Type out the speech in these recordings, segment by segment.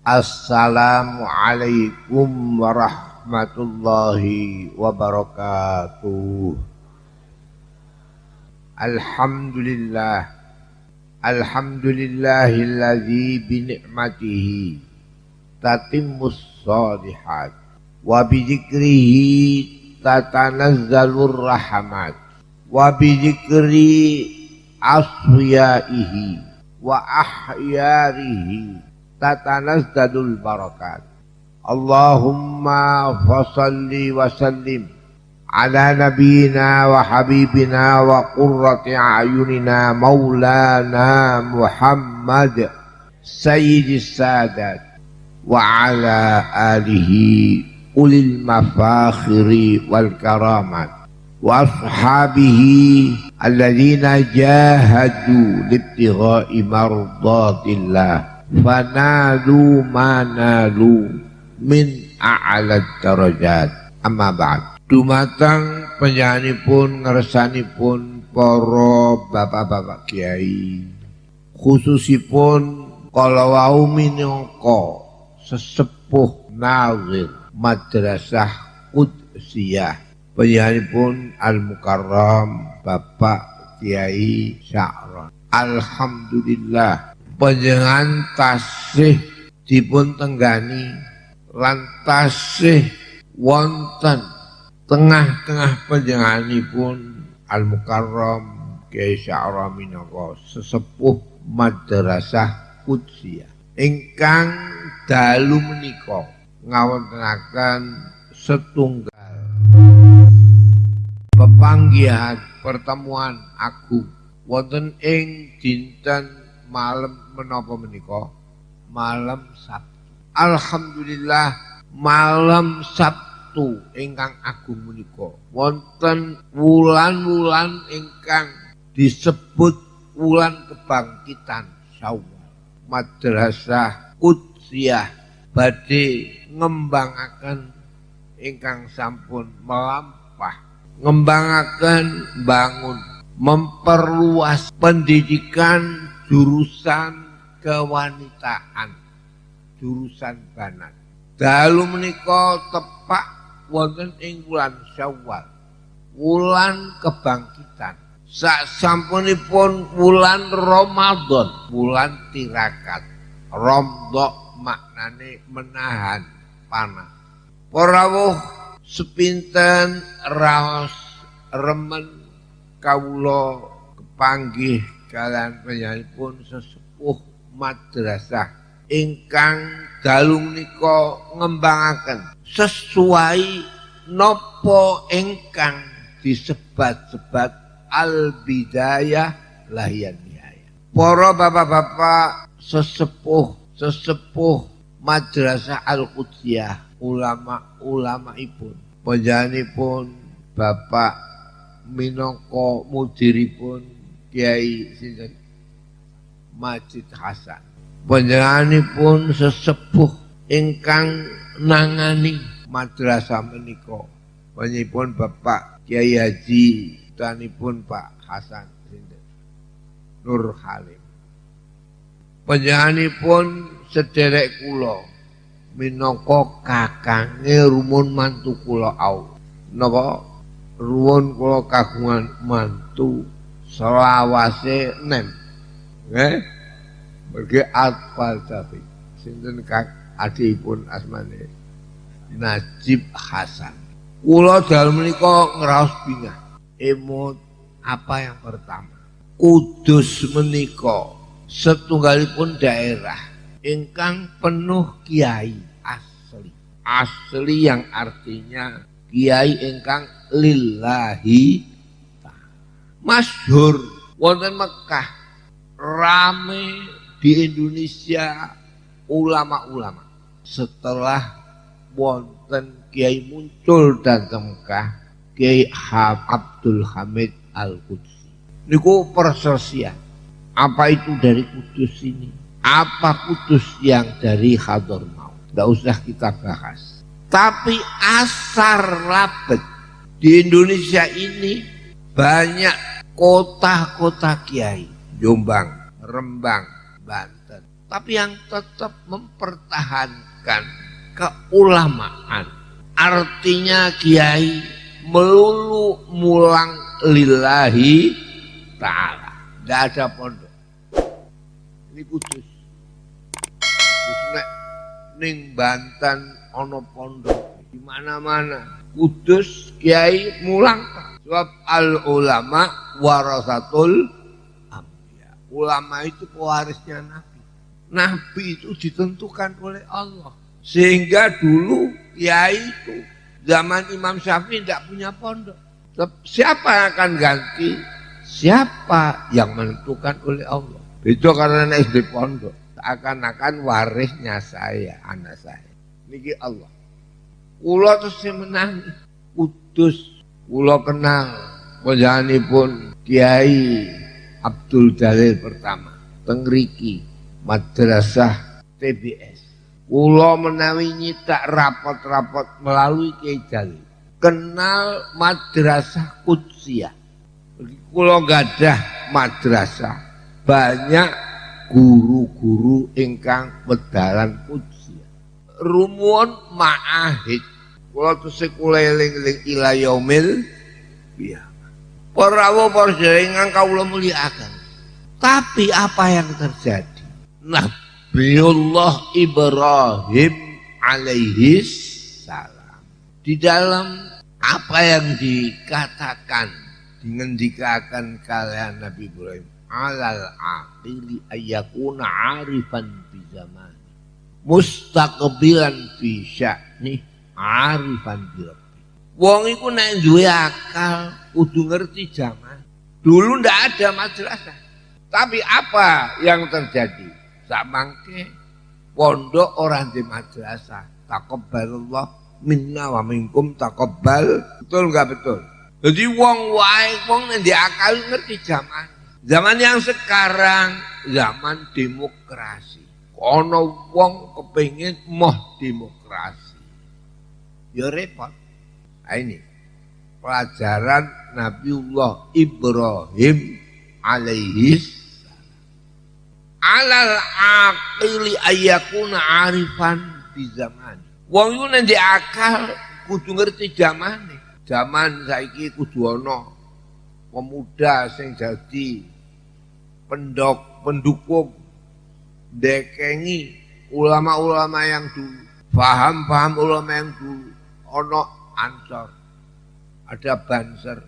Assalamualaikum warahmatullahi wabarakatuh. Alhamdulillah. Alhamdulillahilladzi binikmatihi tatimmus shalihat wa bidzikrihi tatanazzalur rahmat wa bidzikri asfiyaihi wa ahyarihi tatanazzalul barakat. Allahumma fasalli wa sallim ala nabiyyina wa habibina wa qurrati a'yunina maulana Muhammad sayyidis sadat wa ala alihi ulil mafakhiri wal karamat wa ashabihi alladzina jahadu libtigha'i mardatillah fanalu manalu min a'lad darajat. Amma ba'd. Dumateng panjenenganipun ngersanipun para bapak-bapak kiai, khususipun kala wau minangka sesepuh nazir madrasah Qudsiyah panjenenganipun Al-Mukarram Bapak Kiai Sya'ron. Alhamdulillah panjenengan tasih dipun tenggani lan tasih wonten tengah-tengah panjenenganipun Al-Mukarram Kiai Sya'ron minangka sesepuh madrasah Qudsiyah ingkang dalu menika ngawontenaken setunggal pepanggihan pertemuan agung wonten ing dinten malam menapa menika malam Sabtu. Alhamdulillah malam Sabtu ingkang agung menika wonten wulan-wulan ingkang disebut wulan kebangkitan Syawal. Madrasah Qudsiyah badhe ngembangaken ingkang sampun melampah, ngembangaken bangun memperluas pendidikan jurusan kewanitaan, jurusan banat. Dalu menika tepak wonten ing wulan Syawal, wulan kebangkitan. Sasampunipun wulan Ramadan, wulan tirakat. Romdok maknane menahan panas. Para rawuh sepinten raos remen kawula kepanggih kalian panjenenganipun sesepuh madrasah ingkang dalu menika ngembangaken sesuai napa ingkang disebat-sebat al-bidayah lahiyan nihayah. Para bapak-bapak sesepuh madrasah Al-Qudsiyah, ulama-ulamaipun, panjenenganipun Bapak minangka mudiripun Kiai sinten Majid Hasan. Panjenenganipun sesepuh ingkang nangani madrasah menika. Panjenenganipun Bapak Kiai Haji tanipun Pak Hasan sinten Nur Halim. Panjenenganipun sederek kula minangka kakange rumun mantu kula au. Napa ruwun kula kagungan mantu selawase 6. Nggih. Mergi Atfal Taufik. Sinten Kak adipun asmane Najib Hasan. Kula dalem menika ngraos bingah. Emot apa yang pertama? Kudus menika setunggalipun daerah ingkang penuh kiai asli. Asli yang artinya kiai ingkang lillahi ta'ala. Masyhur wonten Mekah, rame di Indonesia ulama-ulama. Setelah wonten kiai muncul dateng Mekah, Kiai Abdul Hamid Al-Qudsi. Niku perselisihan. Apa itu dari Kudus ini? Apa Kudus yang dari Hadramaut? Tidak usah kita bahas. Tapi asar labet di Indonesia ini banyak kota-kota kiai. Jombang, Rembang, Banten, tapi yang tetap mempertahankan keulamaan. Artinya kiai melulu mulang lillahi ta'ala. Tidak ada pondok. Ini kudus. Terus ning Banten ono pondok di mana-mana. Kudus kiai mulang. Sebab al ulama warasatul anbiya. Ulama itu pewarisnya Nabi. Nabi itu ditentukan oleh Allah. Sehingga dulu kiai itu zaman Imam Syafi'i tidak punya pondok. Siapa yang akan ganti? Siapa yang menentukan oleh Allah. Itu karena SD pondok. Seakan-akan warisnya saya, anak saya. Niki Allah. Kula terus menangis. Kudus. Kula kenal. Panjenenganipun Kiai Abdul Jalil pertama. Tengriki. Madrasah TBS. Kula menawi nyitak rapot-rapot melalui Kiai Jalil. Kenal madrasah Qudsiyah. Kula gadah madrasah. Banyak guru-guru ingkang wedalan Qudsiyah. Rumun ma'ahid. Kula tesih kula eling-eling ila yaumil qiyamah. Para panjenengan kawula mulyakaken. Tapi apa yang terjadi? Nabiullah Ibrahim alaihi salam. Di dalam apa yang dikatakan, dingendikakan kalian Nabi Ibrahim, alal aqili ayyakuna arifan bi zaman. Mustaqbilan fi sya'ni arifan bi rabbi. Wong iku nek duwe akal kudu ngerti zaman. Dulu ndak ada madrasah. Tapi apa yang terjadi? Samangke pondok orang di madrasah. Taqabbalallah minna wa minkum taqabbal. Betul enggak betul? Jadi wong wae wong nek ndek akal ngerti zaman. Zaman yang sekarang zaman demokrasi. Ono wong kepengin moh demokrasi. Ya repot. Nah, ini pelajaran Nabiullah Ibrahim alaihi alal aqili ayyakuna arifan di zaman. Wong iku nek akal kudu ngerti zamane. Zaman saiki kudu ana pemuda sing dadi pendukung dekengi ulama-ulama yang dulu. Paham ulama yang dulu. Ana Ansor. Ada Banser.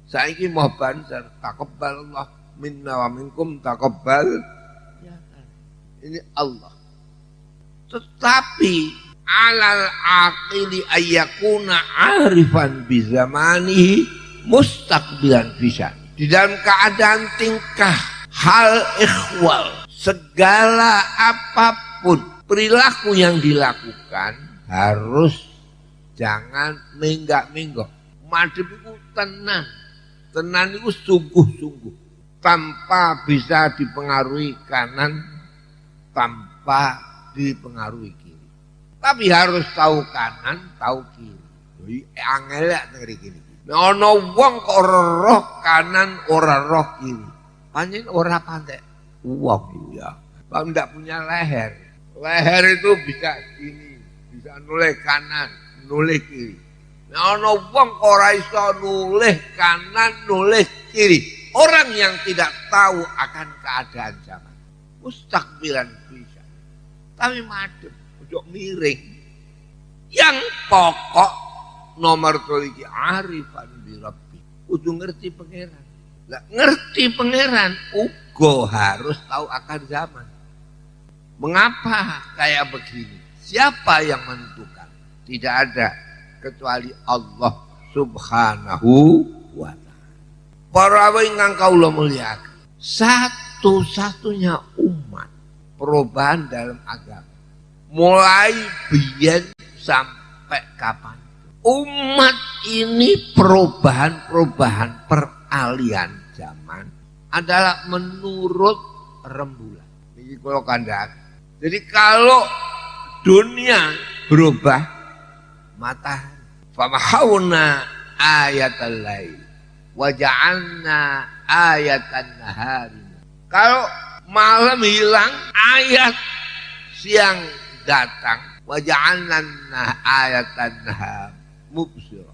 Saiki mau Banser, taqabbal Allah minna wa minkum taqabbal. Ini Allah. Tetapi alal aqili ayyakuna arifan bi zamanihi mustaqbilan fisan. Di dalam keadaan tingkah, hal ikhwal, segala apapun perilaku yang dilakukan harus jangan menggak-menggok. Madhep itu tenang. Tenang itu sungguh-sungguh. Tanpa bisa dipengaruhi kanan, tanpa dipengaruhi kiri. Tapi harus tahu kanan, tahu kiri. Angel ya ngeri gini. Nah, ana wong kok ora roh kanan, ora roh kiri. Pancen ora pandai. Wong ya. Kalau ndak punya leher. Leher itu bisa gini, bisa noleh kanan, noleh kiri. Nah, ana wong kok ora iso noleh kanan, noleh kiri. Orang yang tidak tahu akan keadaan zaman. Mustaqbilan bisa. Tapi madhep, ojo miring. Yang pokok nomor toliki arifan bi rabbi. Kudu ngerti pangeran. Lah ngerti pangeran uga harus tahu akan zaman. Mengapa kayak begini? Siapa yang menentukan? Tidak ada kecuali Allah Subhanahu wa ta'ala. Para ingkang kawula mulyakaken, satu-satunya umat perubahan dalam agama. Mulai biyen sampai kapan? Umat ini perubahan peralihan zaman adalah menurut rembulan. Ini kalau kandhani. Jadi kalau dunia berubah, matahari. Famahawna ayatal lail. Waja'alna ayatan nahari. Kalau malam hilang, ayat siang datang. Wa ja'alna ayatan nahar mubsirah.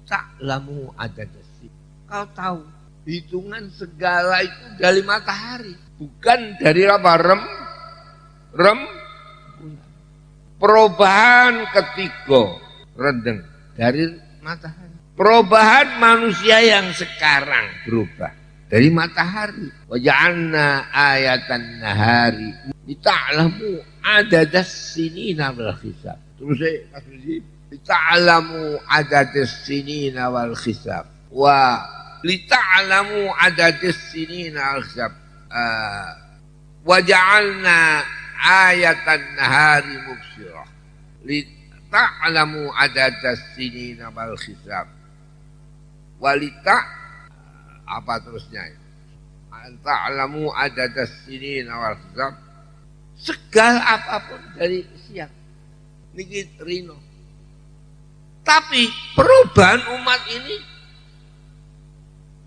Ta'lamu adadasi. Kau tahu hitungan segala itu dari matahari, bukan dari apa? Rem. Perubahan ketiga rendeng dari matahari. Perubahan manusia yang sekarang berubah dari matahari. Wa ja'alna ayatan nahari lita'lamu adadas sinina wal hisab. Terus saya kasih lita'lamu adadas sinina wal hisab. Wa lita'lamu adadas sinina wal hisab. Wa ja'alna ayatan nahari mubsirah. Lita'lamu adadas sinina wal hisab. Walita apa terusnya? Ta'lamu adadas sinina wal hisab. Segala apapun dari siang. Niki Rino. Tapi perubahan umat ini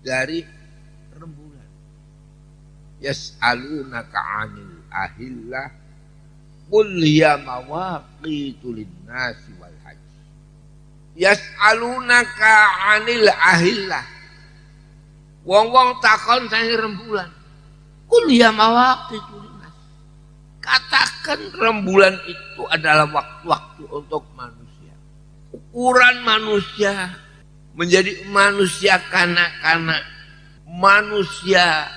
dari rembulan. Yas'alunaka 'anil ahillah qul hiya mawaqitu lin-nasi wal hajj. Yas'alunaka 'anil ahillah. Wong-wong takon sange rembulan. Qul hiya mawaqitu lin-nas. Katakan rembulan itu adalah waktu-waktu untuk manusia. Ukuran manusia menjadi manusia kanak-kanak, manusia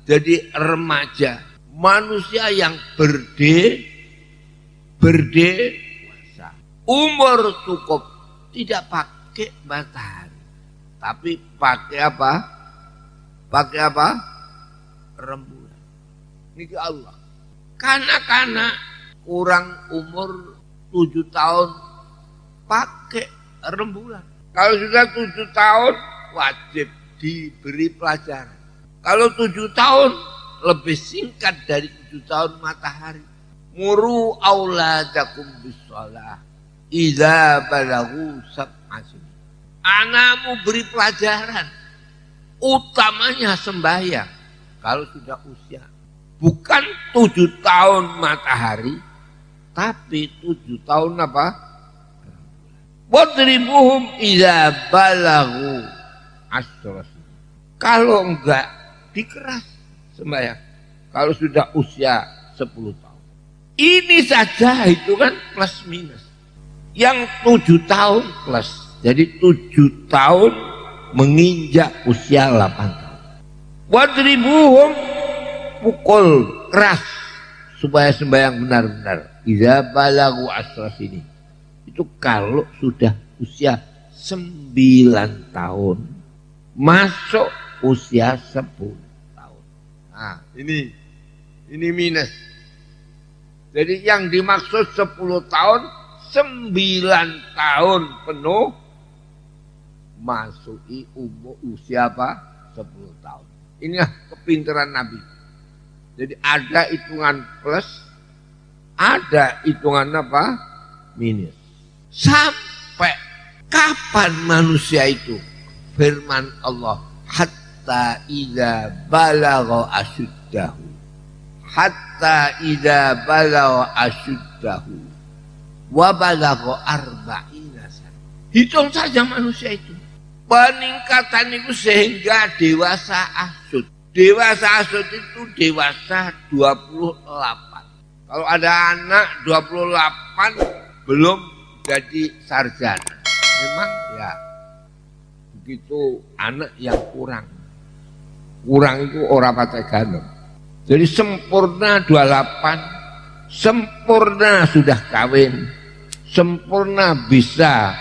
jadi remaja, manusia yang berdewasa. Umur cukup tidak pakai matahari, tapi pakai apa? Pakai apa? Rembulan. Ini Allah. Kanak-kanak kurang umur 7 tahun pakai rembulan. Kalau sudah 7 tahun wajib diberi pelajaran. Kalau 7 tahun lebih singkat dari 7 tahun matahari. Muru auladakum bis-shalah idza balaghu sab'a sinin. Anakmu beri pelajaran. Utamanya sembahyang kalau sudah usia. Bukan 7 tahun matahari, tapi 7 tahun apa? Wadribuhum idza balaghu asra. Kalau enggak dikeras sembahyang. Kalau sudah usia 10 tahun. Ini saja itu kan plus minus. Yang 7 tahun plus. Jadi 7 tahun menginjak usia 8 tahun. Wadribuhum, pukul keras supaya sembahyang benar-benar. Idza balaghu asra sini. Itu kalau sudah usia 9 tahun masuk usia 10 tahun. Nah, ini minus. Jadi yang dimaksud 10 tahun 9 tahun penuh masuki umur usia apa? 10 tahun. Inilah kepintaran Nabi. Jadi ada hitungan plus, ada hitungan apa? Minus. Sampai kapan manusia itu? Firman Allah, hatta idza balagha asyuddahu. Hatta idza balagha asyuddahu wa balagha arba'ina sana. Hitung saja manusia itu. Peningkatan itu sehingga dewasa asyud. Dewasa asyud itu dewasa 28. Kalau ada anak 28 belum jadi sarjana. Memang ya begitu anak yang kurang. Kurang itu orang pakai ganem. Jadi sempurna 28, sempurna sudah kawin, sempurna bisa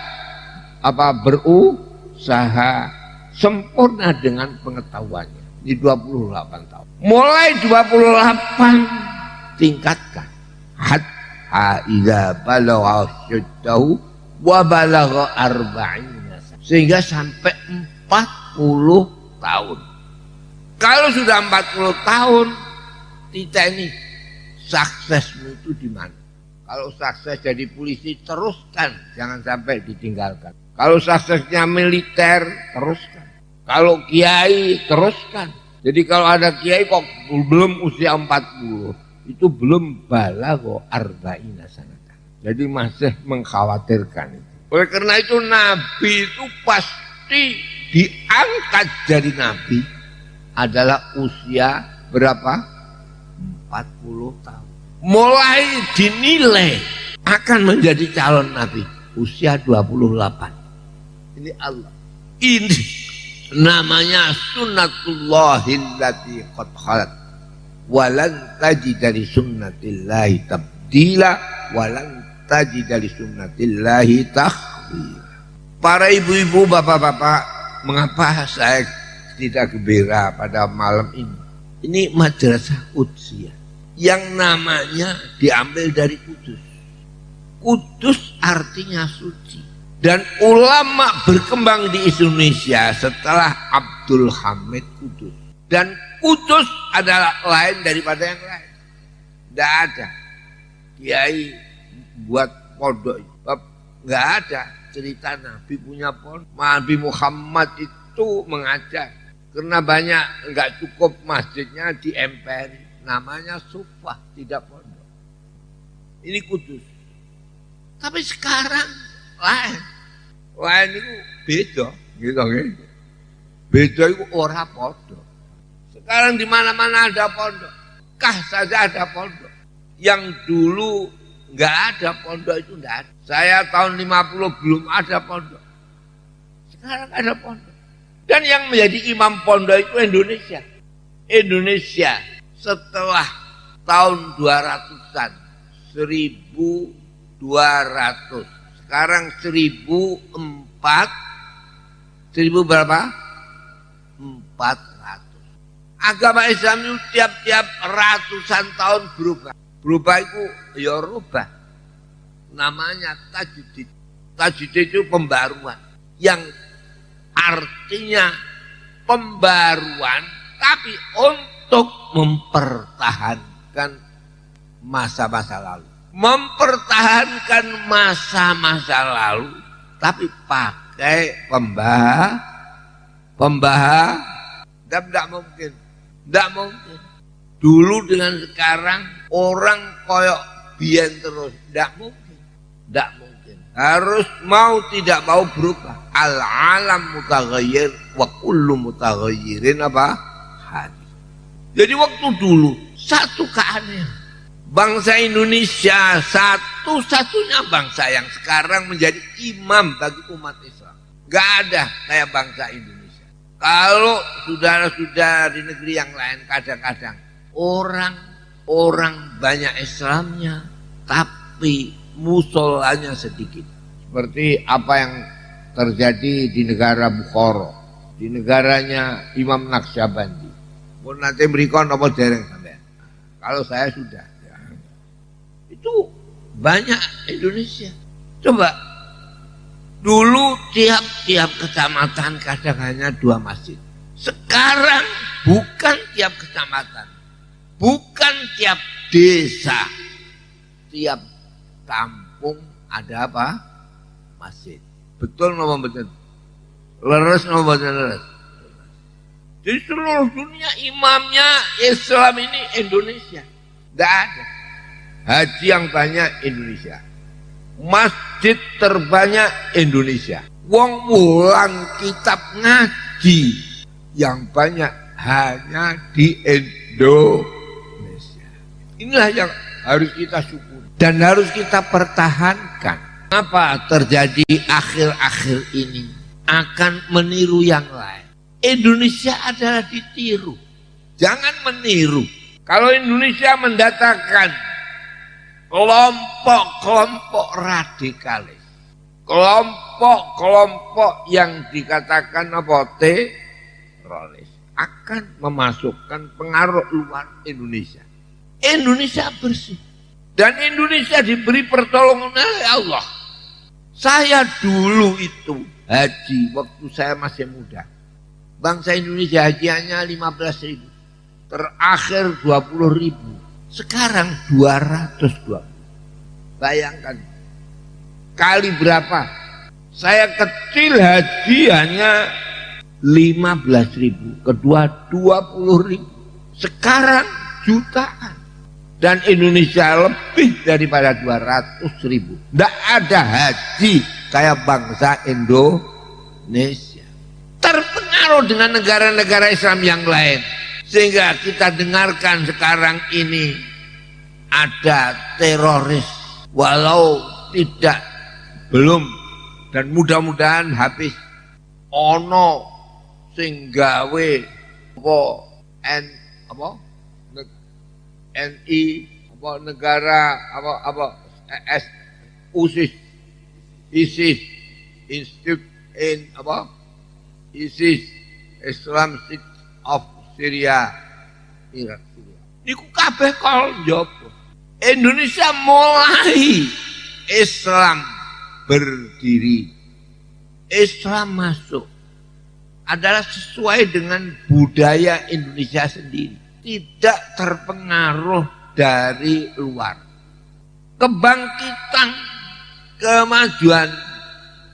apa berusaha, sempurna dengan pengetahuannya. Di 28 tahun. Mulai 28 tingkatkan. Hatta idza balagha asyuddahu wa balagha arba'ina. Sehingga sampai 40 tahun. Kalau sudah 40 tahun, kita ini suksesmu itu di mana? Kalau sukses jadi polisi, teruskan, jangan sampai ditinggalkan. Kalau suksesnya militer, teruskan. Kalau kiai, teruskan. Jadi kalau ada kiai kok belum usia 40, itu belum balagho arba'ina sanatan. Jadi masih mengkhawatirkan itu. Oleh karena itu Nabi itu pasti diangkat dari Nabi adalah usia berapa? 40 tahun. Mulai dinilai akan menjadi calon Nabi usia 28. Ini Allah. Ini namanya sunnatullahil lati qad khalat. Walan tajida li sunnatillahi tabdila walan tajida li sunnatillahi takhwila. Para ibu-ibu, bapak-bapak, mengapa saya tidak gembira pada malam ini? Ini madrasah Qudsiyah yang namanya diambil dari Kudus. Kudus artinya suci. Dan ulama berkembang di Indonesia setelah Abdul Hamid Kudus. Dan Kudus adalah lain daripada yang lain. Tidak ada kiai buat pondok. Tidak ada cerita Nabi punya pondok. Nabi Muhammad itu mengajar. Karena banyak enggak cukup masjidnya di emperi. Namanya sufah, tidak pondok. Ini Kudus. Tapi sekarang lain. Lain itu beda. Gitu, gitu. Beda itu ora pondok. Sekarang di mana-mana ada pondok. Kah saja ada pondok. Yang dulu enggak ada pondok itu enggak ada. Saya tahun 50 belum ada pondok. Sekarang ada pondok. Dan yang menjadi imam pondok itu Indonesia. Indonesia setelah tahun 200-an, 1200. Sekarang 1000 berapa? 400. Agama Islam itu tiap-tiap ratusan tahun berubah. Berubah itu ya rubah. Namanya tajdid. Tajdid itu pembaruan. Yang artinya pembaruan, tapi untuk mempertahankan masa-masa lalu. Mempertahankan masa-masa lalu, tapi pakai tidak mungkin. Tidak mungkin. Dulu dengan sekarang orang koyok biyen terus. Tidak mungkin. Tidak mungkin. Harus mau tidak mau berubah. Al-alam mutaghayyir wa kullu mutaghayyirin apa? Hadis. Jadi waktu dulu satu keanehan. Bangsa Indonesia satu-satunya bangsa yang sekarang menjadi imam bagi umat Islam. Gak ada kayak bangsa Indonesia. Kalau saudara-saudara di negeri yang lain kadang-kadang orang banyak Islamnya tapi musolanya sedikit. Seperti apa yang terjadi di negara Bukhara, di negaranya Imam Naqsyabandi. Pun nanti berikan apa dereng sampean. Kalau saya sudah. Itu banyak Indonesia. Coba dulu tiap-tiap kecamatan kadang hanya 2 masjid. Sekarang bukan tiap kecamatan, bukan tiap desa, tiap kampung ada apa? Masjid. Betul napa betul? Leres napa betul leres? Jadi seluruh dunia imamnya Islam ini Indonesia. Tidak ada. Haji yang banyak Indonesia. Masjid terbanyak Indonesia. Wong mulang kitab ngaji yang banyak hanya di Indonesia. Inilah yang harus kita syukur dan harus kita pertahankan. Apa terjadi akhir-akhir ini akan meniru yang lain. Indonesia adalah ditiru. Jangan meniru. Kalau Indonesia mendatangkan kelompok-kelompok radikalis, kelompok-kelompok yang dikatakan apa? Teroris akan memasukkan pengaruh luar Indonesia. Indonesia bersih dan Indonesia diberi pertolongan oleh Allah. Saya dulu itu haji waktu saya masih muda. Bangsa Indonesia hajiannya 15.000, terakhir 20.000. Sekarang 220. Bayangkan kali berapa? Saya kecil haji hanya 15.000, kedua 20.000, sekarang jutaan. Dan Indonesia lebih daripada 200.000. Tidak ada haji kayak bangsa Indonesia. Terpengaruh dengan negara-negara Islam yang lain. Sehingga kita dengarkan sekarang ini ada teroris. Walau tidak, belum. Dan mudah-mudahan habis. Ono sing gawe NI negara ISIS Institute in ISIS Islam State of Syria Irak. Niku kabeh kol njopo. Indonesia mulai Islam berdiri, Islam masuk adalah sesuai dengan budaya Indonesia sendiri, tidak terpengaruh dari luar. Kebangkitan, kemajuan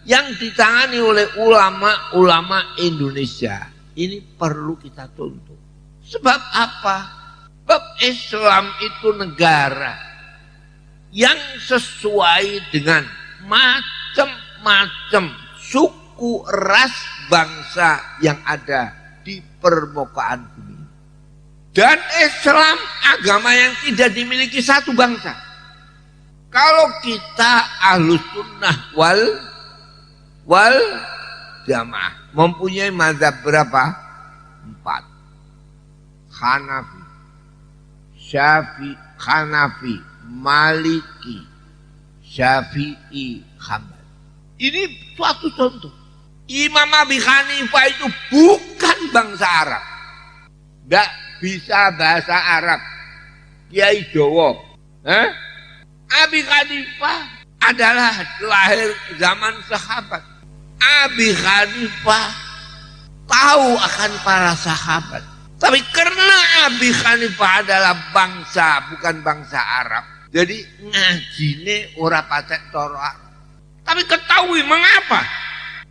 yang ditangani oleh ulama-ulama Indonesia ini perlu kita tuntut. Sebab apa? Sebab Islam itu negara yang sesuai dengan macam-macam suku, ras, bangsa yang ada di permukaan bumi. Dan Islam agama yang tidak dimiliki satu bangsa. Kalau kita Ahlus Sunnah wal Jamaah mempunyai mazhab berapa? 4. Hanafi, Maliki, Syafi'i, Hambali. Ini suatu contoh. Imam Abi Hanifah itu bukan bangsa Arab. Tidak bisa bahasa Arab. Kiai Jawa. Abi Hanifah adalah lahir zaman sahabat. Abi Hanifah tahu akan para sahabat. Tapi karena Abi Hanifah adalah bangsa, bukan bangsa Arab. Jadi ngajine ora patek toro Arab. Tapi ketahui mengapa?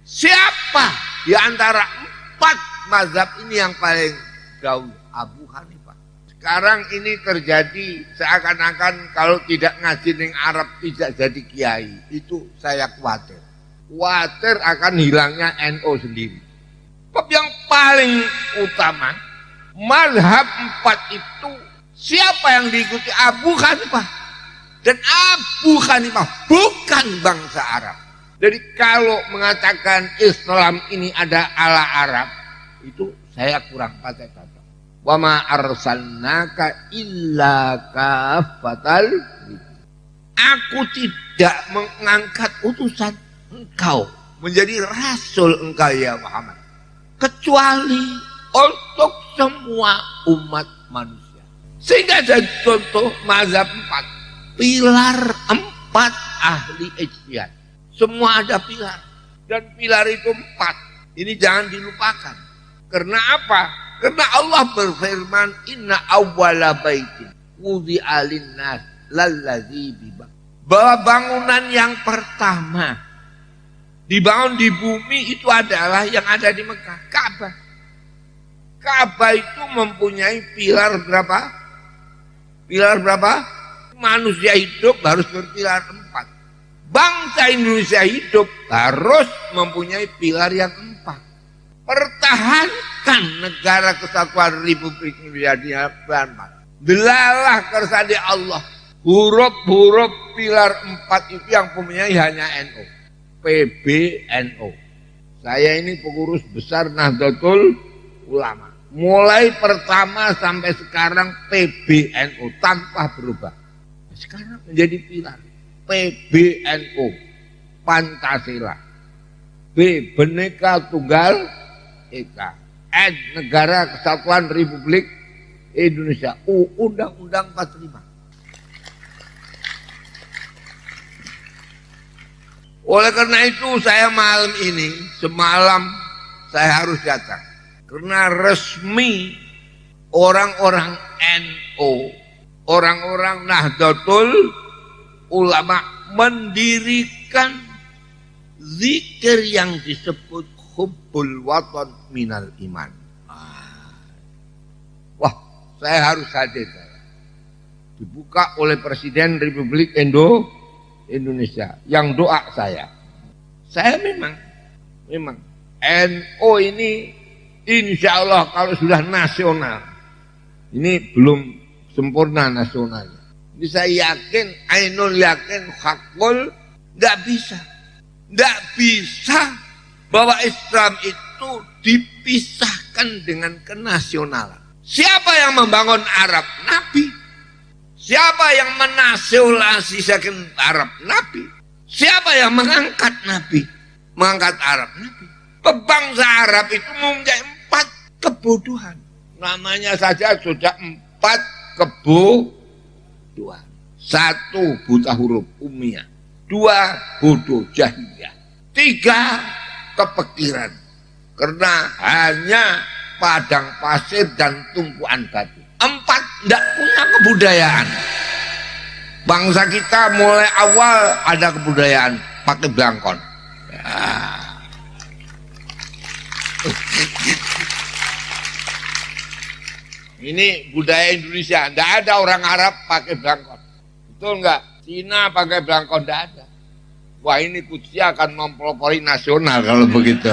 Siapa di antara 4 mazhab ini yang paling gaul? Abu Hanifah. Sekarang ini terjadi seakan-akan kalau tidak ngaji ning Arab tidak jadi kiai. Itu saya khawatir. Khawatir akan hilangnya NU sendiri. Sebab yang paling utama, mazhab 4 itu siapa yang diikuti? Abu Hanifah. Dan Abu Hanifah bukan bangsa Arab. Jadi kalau mengatakan Islam ini ada ala Arab, itu saya kurang pakai-pakai. Wa ma arsalnaka illa kafatal. Aku tidak mengangkat utusan engkau menjadi rasul engkau ya Muhammad, kecuali untuk semua umat manusia. Sehingga jadi contoh mazhab 4, pilar 4 ahli ijtihad. Semua ada pilar. Dan pilar itu 4. Ini jangan dilupakan. Karena apa? Karena Allah berfirman, inna awwala baitin wudi'a linnas lallazi bibak. Bahwa bangunan yang pertama dibangun di bumi itu adalah yang ada di Mekah, Ka'bah. Ka'bah itu mempunyai pilar berapa? Pilar berapa? Manusia hidup harus berpilar 4. Bangsa Indonesia hidup harus mempunyai pilar yang 4. Pertahankan negara kesatuan Republik Indonesia. Delalah kersane Allah. Huruf-huruf pilar 4 itu yang mempunyai hanya NU. PBNU. Saya ini pengurus besar Nahdlatul Ulama. Mulai pertama sampai sekarang PBNU tanpa berubah. Sekarang menjadi pilar. PBNU, Pancasila. B, Bhinneka Tunggal Ika. N, Negara Kesatuan Republik Indonesia. U, Undang-Undang 45. Oleh karena itu saya malam ini, semalam saya harus datang. Karena resmi orang-orang NU, orang-orang Nahdlatul Ulama mendirikan zikir yang disebut hubbul watan minal iman. Wah, saya harus hadir. Dibuka oleh Presiden Republik Indonesia yang doa saya. Saya memang NU ini insya Allah kalau sudah nasional, ini belum sempurna nasionalnya. Ini saya yakin, ainul yakin, hakul, tidak bisa bahwa Islam itu dipisahkan dengan kenasionalan. Siapa yang membangun Arab? Nabi. Siapa yang menasionalisasikan Arab? Nabi. Siapa yang mengangkat Nabi? Mengangkat Arab? Nabi. Bangsa Arab itu mempunyai 4 kebodohan. Namanya saja sudah 4 kebodohan. 1, buta huruf ummiyah. 2, bodoh jahiliyah. 3, kepikiran. Karena hanya padang pasir dan tumpuan batu. 4, tidak punya kebudayaan. Bangsa kita mulai awal ada kebudayaan pakai belangkon. Ini budaya Indonesia. Tidak ada orang Arab pakai belangkon. Betul enggak? Cina pakai belangkon, tidak ada. Wah, ini Kudsi akan mempelopori nasional kalau begitu.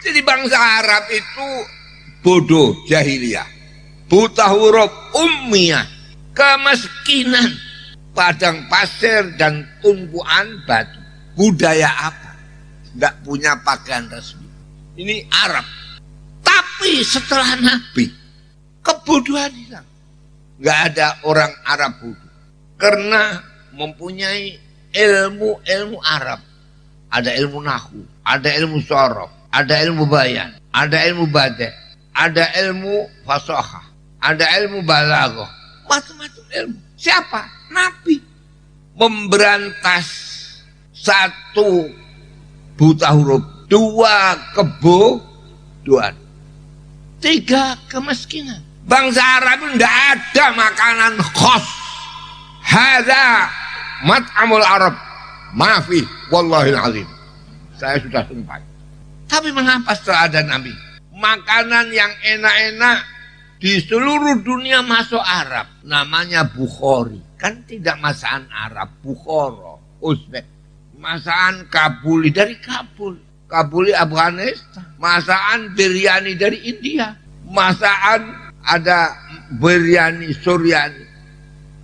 Jadi bangsa Arab itu bodoh jahiliyah, buta huruf ummiyah, kemiskinan, padang pasir dan tumpuan batu. Budaya apa? Tidak punya pakaian resmi. Ini Arab. Tapi setelah Nabi, kebodohan hilang. Nggak ada orang Arab bodoh. Karena mempunyai ilmu Arab. Ada ilmu nahu, ada ilmu sorof, ada ilmu bayan, ada ilmu bade', ada ilmu fasahah, ada ilmu balaghah, macam-macam ilmu. Siapa? Nabi. Memberantas 1, buta huruf, 2, kebodohan, 3, kemiskinan. Bangsa Arab itu tidak ada makanan khas. Hadza mat'amul Arab, maafi, wallahil azim. Saya sudah sumpah. Tapi mengapa setelah ada Nabi, makanan yang enak-enak di seluruh dunia masuk Arab? Namanya Bukhari. Kan tidak masakan Arab, Bukhara, Uzbek. Masakan Kabuli dari Kabul. Kabuli Afghanistan. Masakan biryani dari India. Masakan ada biryani Suryani.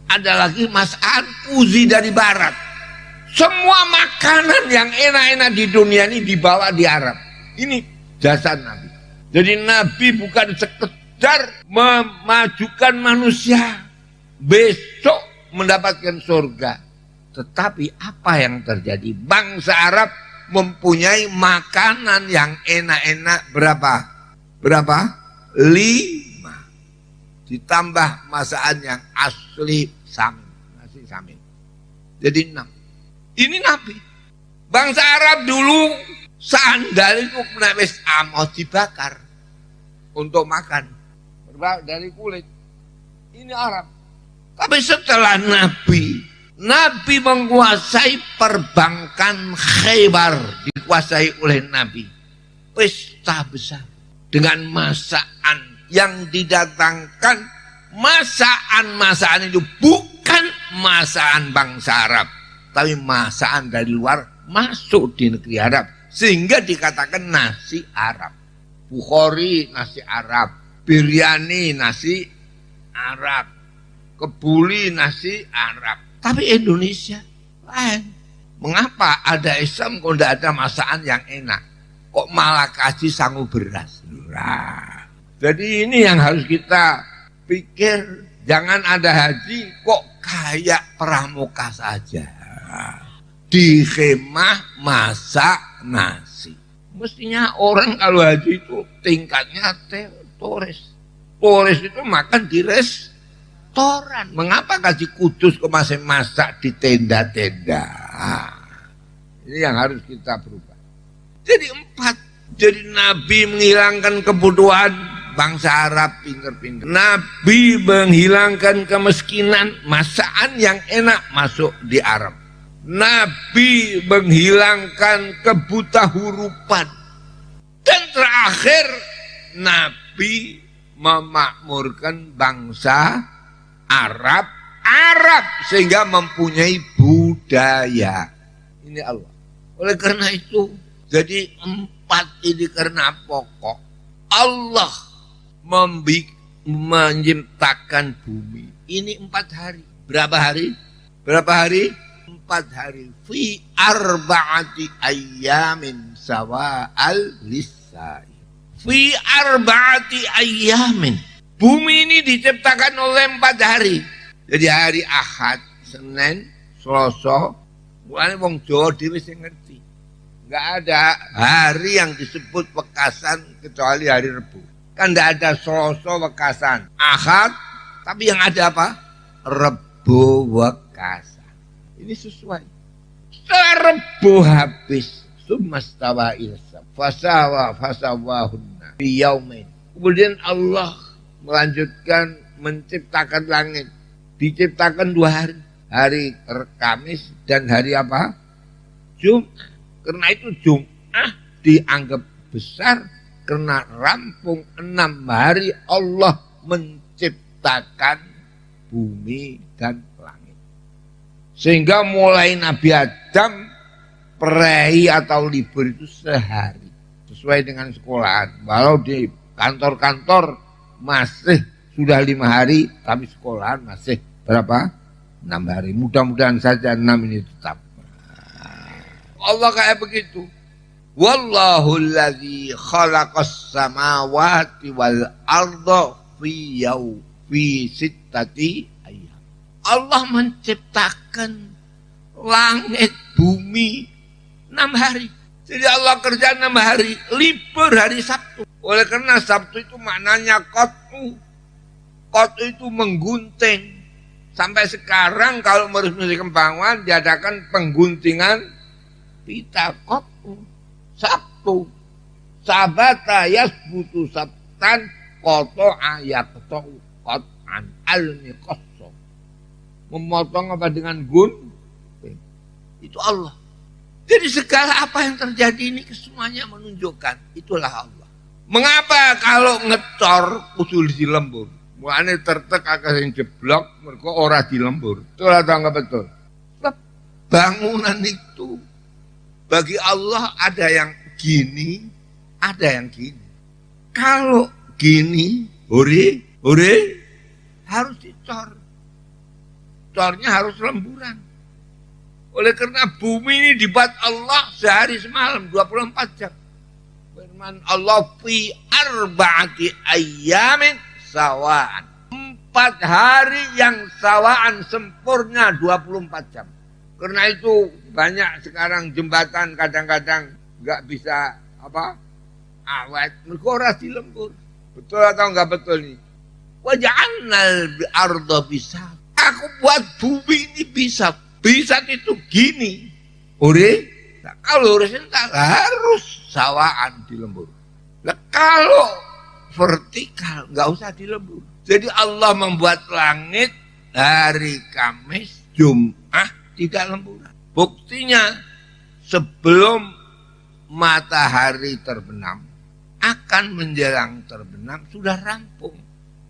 Ada lagi masakan Puzi dari Barat. Semua makanan yang enak-enak di dunia ini dibawa di Arab. Ini jasa Nabi. Jadi Nabi bukan sekedar memajukan manusia besok mendapatkan surga. Tetapi apa yang terjadi? Bangsa Arab mempunyai makanan yang enak-enak berapa? 5. Ditambah masakan yang asli samin. Nasi samin. Jadi 6. Ini Nabi. Bangsa Arab dulu sandal itu wis amos dibakar untuk makan. Dari kulit. Ini Arab. Tapi setelah Nabi menguasai perbankan Khaybar, dikuasai oleh Nabi. Pesta besar dengan masakan yang didatangkan. Masakan itu bukan masakan bangsa Arab, tapi masakan dari luar masuk di negeri Arab, sehingga dikatakan nasi Arab. Bukhari nasi Arab, biryani nasi Arab, kebuli nasi Arab. Tapi Indonesia lain. Mengapa ada Islam kok tidak ada masakan yang enak? Kok malah kasih sangu beras? Nah, jadi ini yang harus kita pikir. Jangan ada haji kok kayak pramuka saja. Di khemah masak nasi. Mestinya orang kalau haji itu tingkatnya turis. Turis itu makan di restoran. Mengapa Haji Kudus kok masih masak di tenda-tenda? Ini yang harus kita berubah. Jadi 4. Jadi Nabi menghilangkan kebodohan bangsa Arab pinter-pinter. Nabi menghilangkan kemiskinan, masakan yang enak masuk di Arab. Nabi menghilangkan kebutahurupan. Dan terakhir Nabi memakmurkan bangsa Arab sehingga mempunyai budaya. Ini Allah. Oleh karena itu, jadi 4 ini karena pokok. Allah menciptakan bumi. Ini 4 hari. Berapa hari? 4 hari. Fi arba'ati ayyamin sawa'al lissa'i. Fi arba'ati ayyamin. Bumi ini diciptakan oleh 4 hari. Jadi hari Ahad, Senin, Selasa. Mulanya wong Jawa dhewe sing ngerti. Enggak ada hari yang disebut wekasan kecuali hari Rebu. Kan enggak ada Selasa wekasan, Ahad, tapi yang ada apa? Rebu wekasan. Ini sesuai. Setelah Rebu habis, summastawa ilsa fasawahunna fi yaumin. Kemudian Allah melanjutkan menciptakan langit. Diciptakan 2 hari. Hari Kamis dan hari apa? Jumat. Karena itu Jumat dianggap besar karena rampung 6 hari Allah menciptakan bumi dan langit. Sehingga mulai Nabi Adam prei atau libur itu sehari. Sesuai dengan sekolahan. Walau di kantor-kantor masih sudah 5 hari, tapi sekolahan masih berapa? 6 hari. Mudah-mudahan saja 6 ini tetap. Allah kayak begitu. Wallahu alladzi khalaqas samawati wal arda fi sittati ayyam. Allah menciptakan langit bumi 6 hari. Jadi Allah kerja 6 hari, libur hari Sabtu. Oleh karena Sabtu itu maknanya qat'u. Qat'u itu menggunting. Sampai sekarang kalau menurut Musik Kembangan diadakan pengguntingan pita qat'u. Sabtu. Sabata yasbutu sabtan qata'a yaqta'u qat'an al-miqassa. Memotong apa dengan gunting. Itu Allah. Jadi segala apa yang terjadi ini semuanya menunjukkan itulah Allah. Mengapa kalau ngecor usul di lembur? Mulane tertek akeh sing jeblok mergo ora dilembur. Betul atau enggak betul? Sebab bangunan itu bagi Allah ada yang gini, ada yang gini. Kalau gini, hore harus dicor. Cornya harus lemburan. Oleh karena bumi ini dibuat Allah sehari semalam 24 jam. Firman Allah fi arba'ati ayyamin sawaan. 4 hari yang sawaan sempurna 24 jam. Karena itu banyak sekarang jembatan kadang-kadang enggak bisa awet. Mergo ora dilembur. Betul atau enggak betul nih? Wa ja'alnal arda bisa. Aku buat bumi ini bisa. Bisa itu gini. Nah, kalau horizontal harus sawaan dilembur. Nah, kalau vertikal nggak usah dilembur. Jadi Allah membuat langit hari Kamis, Jumat tidak lemburan. Buktinya sebelum matahari terbenam akan menjelang terbenam sudah rampung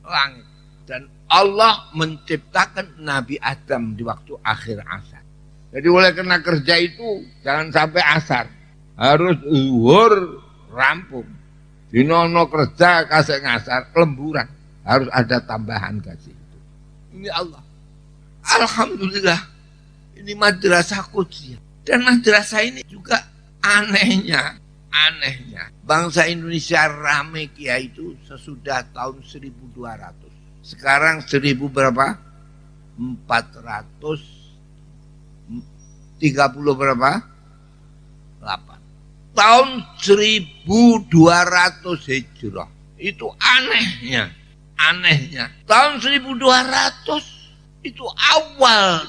langit. Dan Allah menciptakan Nabi Adam di waktu akhir asar. Jadi oleh karena kerja itu jangan sampai asar. Harus zuhur rampung. Dinono kerja kasih ngasar lemburan. Harus ada tambahan kasih itu. Ini Allah. Alhamdulillah. Ini madrasah Qudsiyah. Dan madrasah ini juga anehnya. Bangsa Indonesia rame kiai itu sesudah tahun 1200. Sekarang 1000 berapa? 430 berapa? 8. Tahun 1200 Hijrah. Itu anehnya. Tahun 1200 itu awal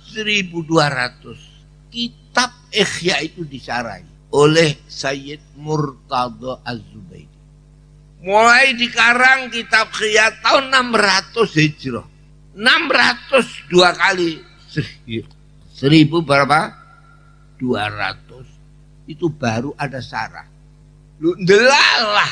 1200. Kitab Ihya itu disarai oleh Sayyid Murtada Az-Zubaidi. Mulai dikarang kitab Ihya tahun 600 Hijrah. 602 kali 1000 berapa? 200. Itu baru ada sarah. Lu ndelalah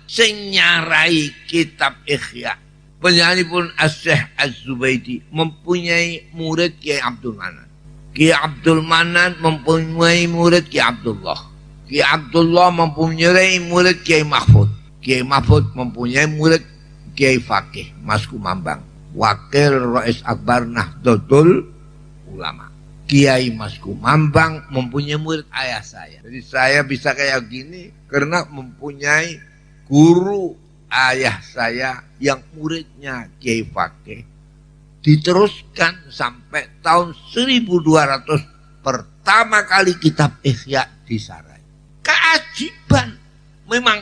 sing nyarai kitab Ihya. Penyanyi pun As-Syekh Az-Zubaidi mempunyai murid Kiai Abdul Manan. Kiai Abdul Manan mempunyai murid Kiai Abdullah. Kiai Abdullah mempunyai murid Kiai Mahfud. Kiai Mahfud mempunyai murid Kiai Fakih Mas Kumambang, Wakil Rais Akbar Nahdlatul Ulama. Kiai Mas Kumambang mempunyai murid ayah saya. Jadi saya bisa kayak gini karena mempunyai guru ayah saya yang muridnya Kiai Fakih. Diteruskan sampai tahun 1200 pertama kali kitab Ihya disarai. Keajiban. Memang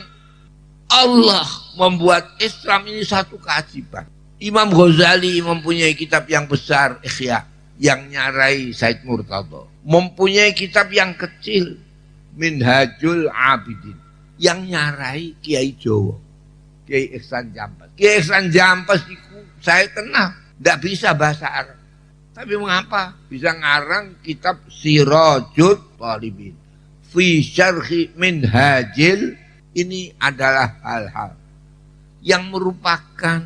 Allah membuat Islam ini satu keajiban. Imam Ghazali mempunyai kitab yang besar Ihya yang nyarai Said Murtadha. Mempunyai kitab yang kecil Minhajul Abidin yang nyarai Kiai Jawa, Kiai Ihsan Jampas. Kiai Ihsan Jampas itu saya kenal, tidak bisa bahasa Arab. Tapi mengapa bisa ngarang kitab Sirajul Talibin fi syarhi Minhajil. Ini adalah hal-hal yang merupakan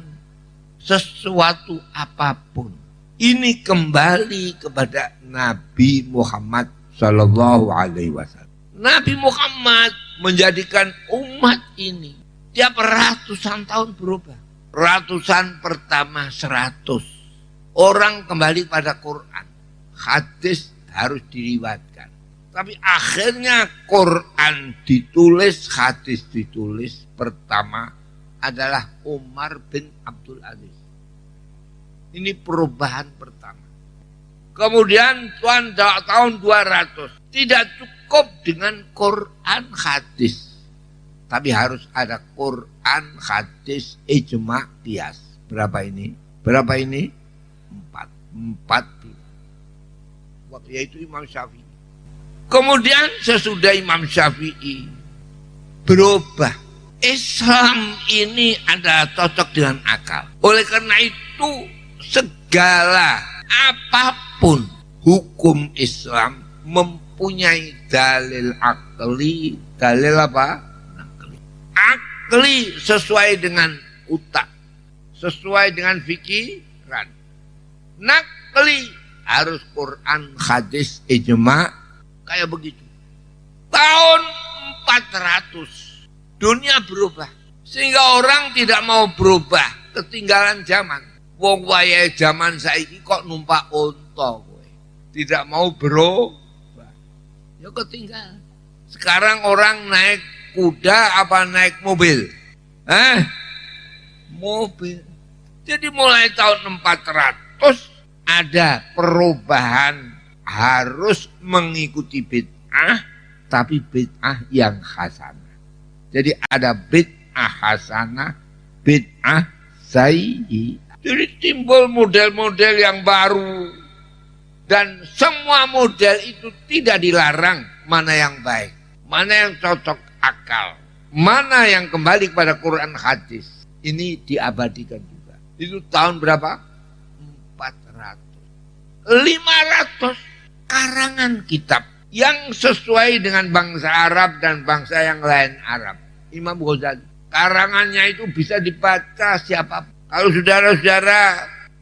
sesuatu apapun. Ini kembali kepada Nabi Muhammad Sallallahu Alaihi Wasallam. Nabi Muhammad menjadikan umat ini tiap ratusan tahun berubah. Ratusan pertama 100. Orang kembali pada Quran. Hadis harus diriwayatkan. Tapi akhirnya Quran ditulis, hadis ditulis. Pertama adalah Umar bin Abdul Aziz. Ini perubahan pertama. Kemudian tahun 200. Tidak cukup dengan Quran hadis. Tapi harus ada Quran hadis ijma qiyas. Berapa ini? Berapa ini? 4. Yaitu Imam Syafi'i. Kemudian sesudah Imam Syafi'i berubah. Islam ini adalah cocok dengan akal. Oleh karena itu segala apapun hukum Islam mempunyai dalil akli. Dalil apa? Akli sesuai dengan utak, sesuai dengan pikiran. Nakli harus Quran, hadis, ijma. Kayak begitu. Tahun 400 dunia berubah. Sehingga orang tidak mau berubah. Ketinggalan zaman. Wong wayahe zaman saiki kok numpak onto kowe. Tidak mau berubah. Ya ketinggalan. Sekarang orang naik kuda apa naik mobil? Mobil. Jadi mulai tahun 400 ada perubahan. Harus mengikuti bid'ah, tapi bid'ah yang hasanah. Jadi ada bid'ah hasanah, bid'ah sayyi'ah. Jadi timbul model-model yang baru. Dan semua model itu tidak dilarang. Mana yang baik, mana yang cocok akal, mana yang kembali kepada Quran hadis. Ini diabadikan juga. Itu tahun berapa? 400. 500 karangan kitab yang sesuai dengan bangsa Arab dan bangsa yang lain Arab. Imam Ghazali. Karangannya itu bisa dibaca siapapun. Kalau saudara-saudara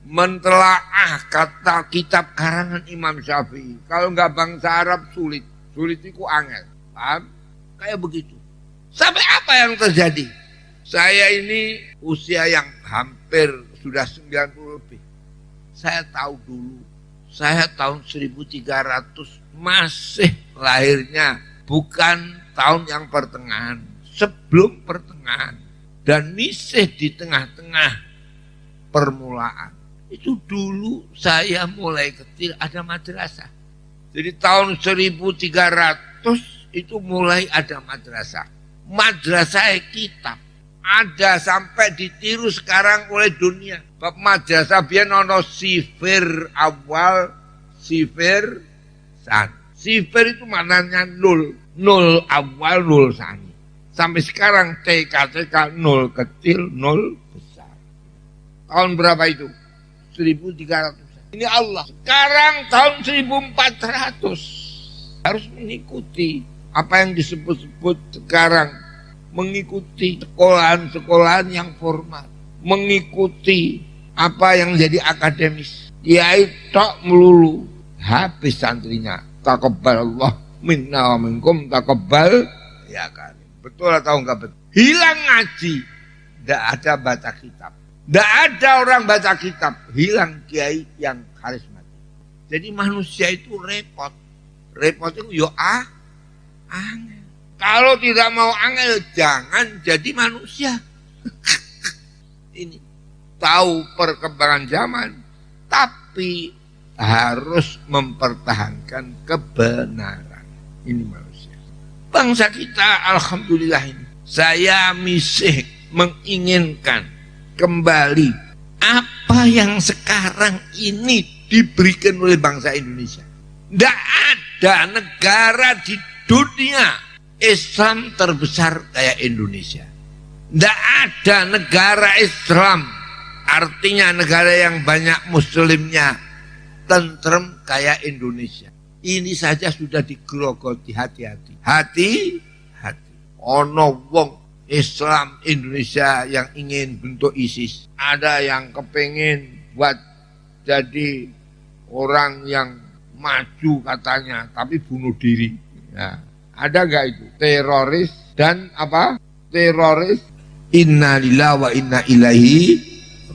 mentelaah kata kitab karangan Imam Syafi'i. Kalau nggak bangsa Arab sulit. Sulit itu angel. Paham? Kayak begitu. Sampai apa yang terjadi? Saya ini usia yang hampir sudah 90 lebih. Saya tahu dulu. Saya tahun 1300 masih lahirnya bukan tahun yang pertengahan, sebelum pertengahan dan misih di tengah-tengah permulaan. Itu dulu saya mulai kecil ada madrasah. Jadi tahun 1300 itu mulai ada madrasah. Madrasah kitab. Ada sampai ditiru sekarang oleh dunia. Bab madrasah biyen ono sifir awal, sifir san. Sifir itu maknanya nol. Nol awal, nol sani. Sampai sekarang TK nol kecil, nol besar. Tahun berapa itu? 1300. Ini Allah. Sekarang tahun 1400 harus mengikuti apa yang disebut-sebut sekarang, mengikuti sekolahan-sekolahan yang formal, mengikuti apa yang jadi akademis. Kiai tok melulu, habis santrinya. Taqabbal Allah minna wa minkum taqabbal ya kan. Betul atau enggak betul? Hilang ngaji, tidak ada baca kitab. Tidak ada orang baca kitab, hilang kiai yang karismatik. Jadi manusia itu repot. Repot itu yo angel. Kalau tidak mau angel, jangan jadi manusia. Ini tahu perkembangan zaman, tapi harus mempertahankan kebenaran. Ini manusia. Bangsa kita, alhamdulillah ini. Saya misih menginginkan kembali apa yang sekarang ini diberikan oleh bangsa Indonesia. Tidak ada negara di dunia Islam terbesar kayak Indonesia. Tidak ada negara Islam, artinya negara yang banyak muslimnya, tentrem kayak Indonesia. Ini saja sudah digerogoti, hati-hati. Hati-hati. Ono wong Islam Indonesia yang ingin bentuk ISIS. Ada yang kepengen buat jadi orang yang maju katanya, tapi bunuh diri. Ya. Ada nggak itu? Teroris dan apa? Teroris. Inna lillahi wa inna ilaihi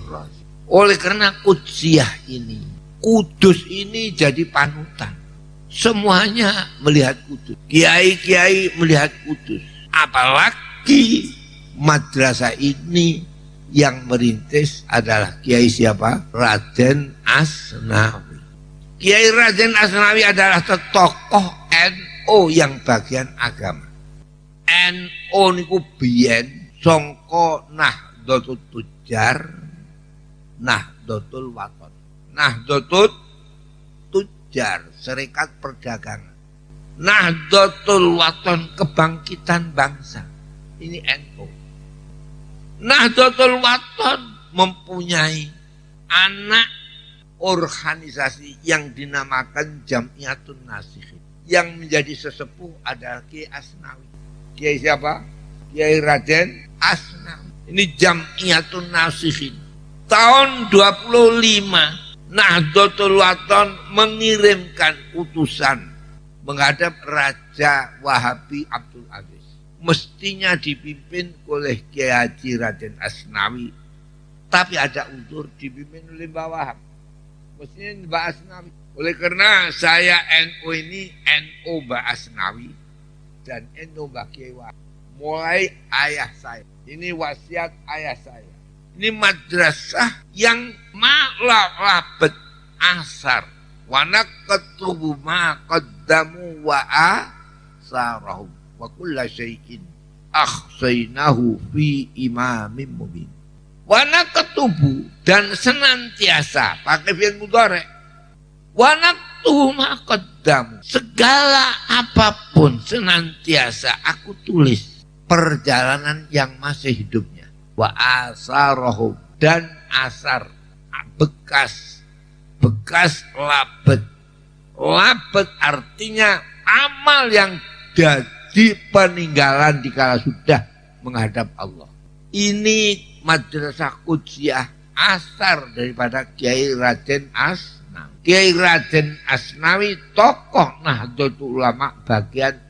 raji'un. Oleh karena Qudsiyah ini, Kudus ini jadi panutan. Semuanya melihat Kudus. Kiai-kiai melihat Kudus. Apalagi madrasah ini yang merintis adalah Kiai siapa? Raden Asnawi. Kiai Raden Asnawi adalah tokoh NU yang bagian agama. NU niku biyen sangka Nahdlatul Tujar, Nahdlatul Wathon. Nahdlatul Tujar, Serikat Perdagangan. Nahdlatul Wathon, Kebangkitan Bangsa. Ini NU. Nahdlatul Wathon mempunyai anak organisasi yang dinamakan Jam'iyatun Nasikhin. Yang menjadi sesepuh adalah Kiai Asnawi. Kiai siapa? Kiai Raden Asnawi. Ini Jam'iyatun Nasikhin. Tahun 25 Nahdlatul Wathon mengirimkan utusan menghadap Raja Wahabi Abdul Aziz. Mestinya dipimpin oleh Kiai Haji Raden Asnawi, tapi ada unsur dipimpin oleh Mbah Wahab. Mestinya Mbah Asnawi. Oleh karena saya NU ini NU Mbah Asnawi dan NU Mbah Kiai Wahab. Mulai ayah saya. Ini wasiat ayah saya. Ini madrasah yang malabet asar. Wanak ketubu ma qaddamu wa asarahum. Wa kulla syai'in akhsainahu fi imamin mubin. Wanak ketubu dan senantiasa pakai fi'il mudhari'. Wanak tubuh ma qaddamu. Segala apapun senantiasa aku tulis perjalanan yang masih hidupnya. Wa asarahum dan asar bekas labet. Labet artinya amal yang jadi peninggalan dikala sudah menghadap Allah. Ini madrasah Qudsiyah asar daripada Kiai Raden Asnawi. Kiai Raden Asnawi tokoh Nahdlatul Ulama bagian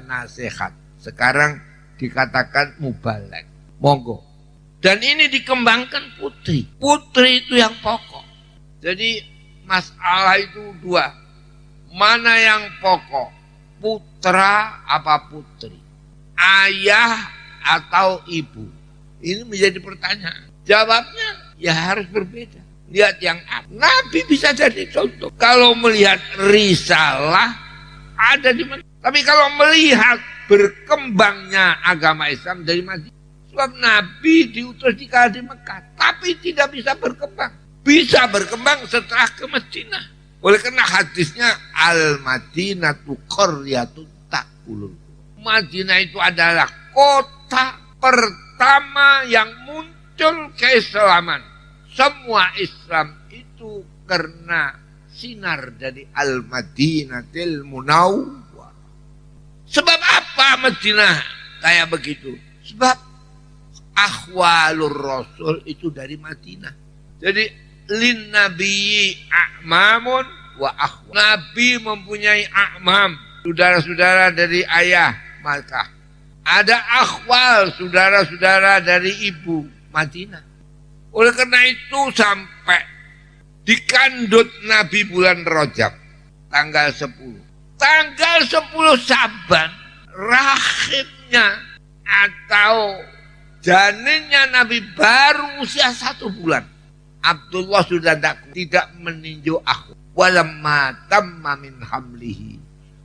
nasihat. Sekarang dikatakan mubalek. Monggo. Dan ini dikembangkan putri. Putri itu yang pokok. Jadi masalah itu dua. Mana yang pokok? Putra apa putri? Ayah atau ibu? Ini menjadi pertanyaan. Jawabnya ya harus berbeda. Lihat yang Nabi bisa jadi contoh. Kalau melihat risalah ada di mana? Tapi kalau melihat berkembangnya agama Islam dari Madinah. Sebab Nabi diutus di kala di Mekah, tapi tidak bisa berkembang. Bisa berkembang setelah ke Madinah. Oleh karena hadisnya Al-Madinatu qaryatun ta'kulul. Madinah itu adalah kota pertama yang muncul keislaman semua Islam itu karena sinar dari Al-Madinatil Munawwarah. Sebab apa Madinah kayak begitu? Sebab akhwalur Rasul itu dari Madinah. Jadi lin nabiyyi a'mamun wa akhwal. Nabi mempunyai a'mam, saudara-saudara dari ayah Makkah. Ada akhwal, saudara-saudara dari ibu Madinah. Oleh karena itu sampai dikandut Nabi bulan Rajab tanggal 10. Tanggal 10 Saban rahimnya atau janinnya Nabi baru usia 1 bulan. Abdullah sudah tidak meninjau aku. Walamma tamma min hamlihi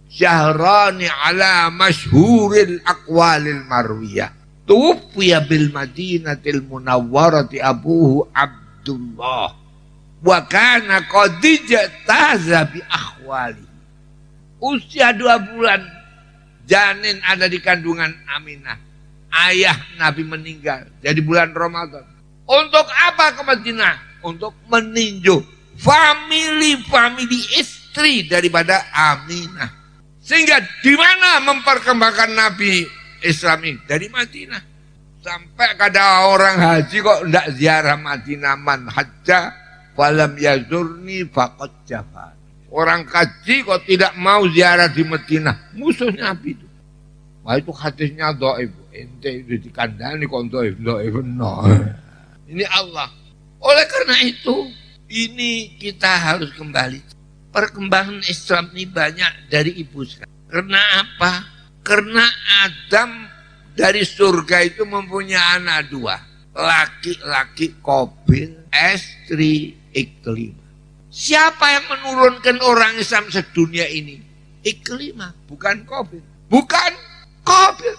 syahrani ala masyhuril aqwalil marwiyah. Tuwfiya bil Madinatil Munawwarati abuhu Abdullah. Wa kana qad ijtaza bi akhwali. Usia 2 bulan janin ada di kandungan Aminah. Ayah Nabi meninggal jadi bulan Ramadan. Untuk apa ke Madinah? Untuk meninjau famili istri daripada Aminah. Sehingga di mana memperkembangkan Nabi Islam ini? Dari Madinah. Sampai kada orang haji kok tidak ziarah Madinah, man hajja falam yazurni faqad jafa. Orang haji kok tidak mau ziarah di Madinah, musuh Nabi itu. Wah, itu hadisnya dhaif. Ente itu dikandani kok dhaif no. Ini Allah. Oleh karena itu, ini kita harus kembali. Perkembangan Islam ini banyak dari ibu sekali. Karena apa? Karena Adam dari surga itu mempunyai anak 2. Laki-laki Qabil, istri Iklimah. Siapa yang menurunkan orang Islam sedunia ini? Iklimah, bukan Qabil. Bukan Qabil.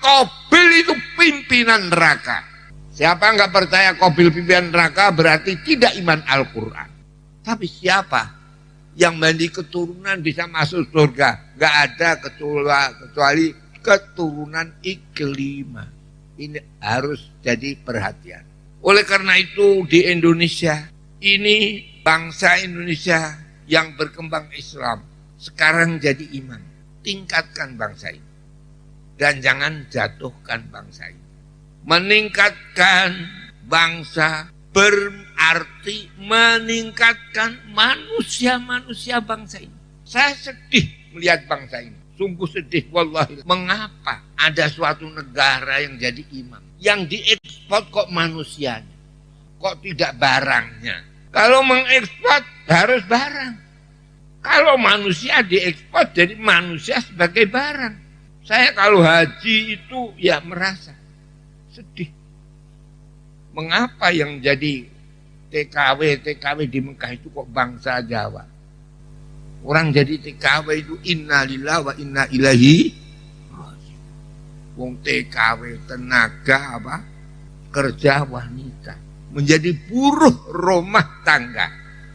Qabil itu pimpinan neraka. Siapa nggak percaya Qabil pimpinan neraka berarti tidak iman Al-Quran. Tapi siapa yang mandi keturunan bisa masuk surga? Nggak ada kecuali keturunan Iklimah. Ini harus jadi perhatian. Oleh karena itu di Indonesia, ini bangsa Indonesia yang berkembang Islam sekarang jadi iman. Tingkatkan bangsa ini. Dan jangan jatuhkan bangsa ini. Meningkatkan bangsa berarti meningkatkan manusia-manusia bangsa ini. Saya sedih melihat bangsa ini. Sungguh sedih, wallahi. Mengapa ada suatu negara yang jadi imam? Yang diekspor kok manusianya? Kok tidak barangnya? Kalau mengekspor harus barang. Kalau manusia diekspor jadi manusia sebagai barang. Saya kalau haji itu ya merasa sedih. Mengapa yang jadi TKW di Mekah itu kok bangsa Jawa? Orang jadi TKW itu innalillahi wa inna ilaihi raji'un. Wong TKW tenaga apa? Kerja wanita. Menjadi buruh rumah tangga.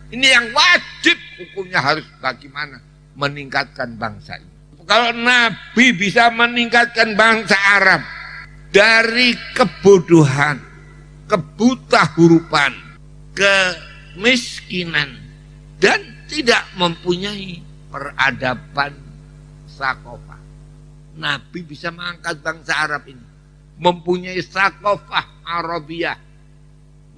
Ini yang wajib hukumnya harus bagaimana? Meningkatkan bangsa ini. Kalau Nabi bisa meningkatkan bangsa Arab dari kebodohan, kebutahurupan, kemiskinan, dan tidak mempunyai peradaban sakofah. Nabi bisa mengangkat bangsa Arab ini. Mempunyai sakofah Arabiah.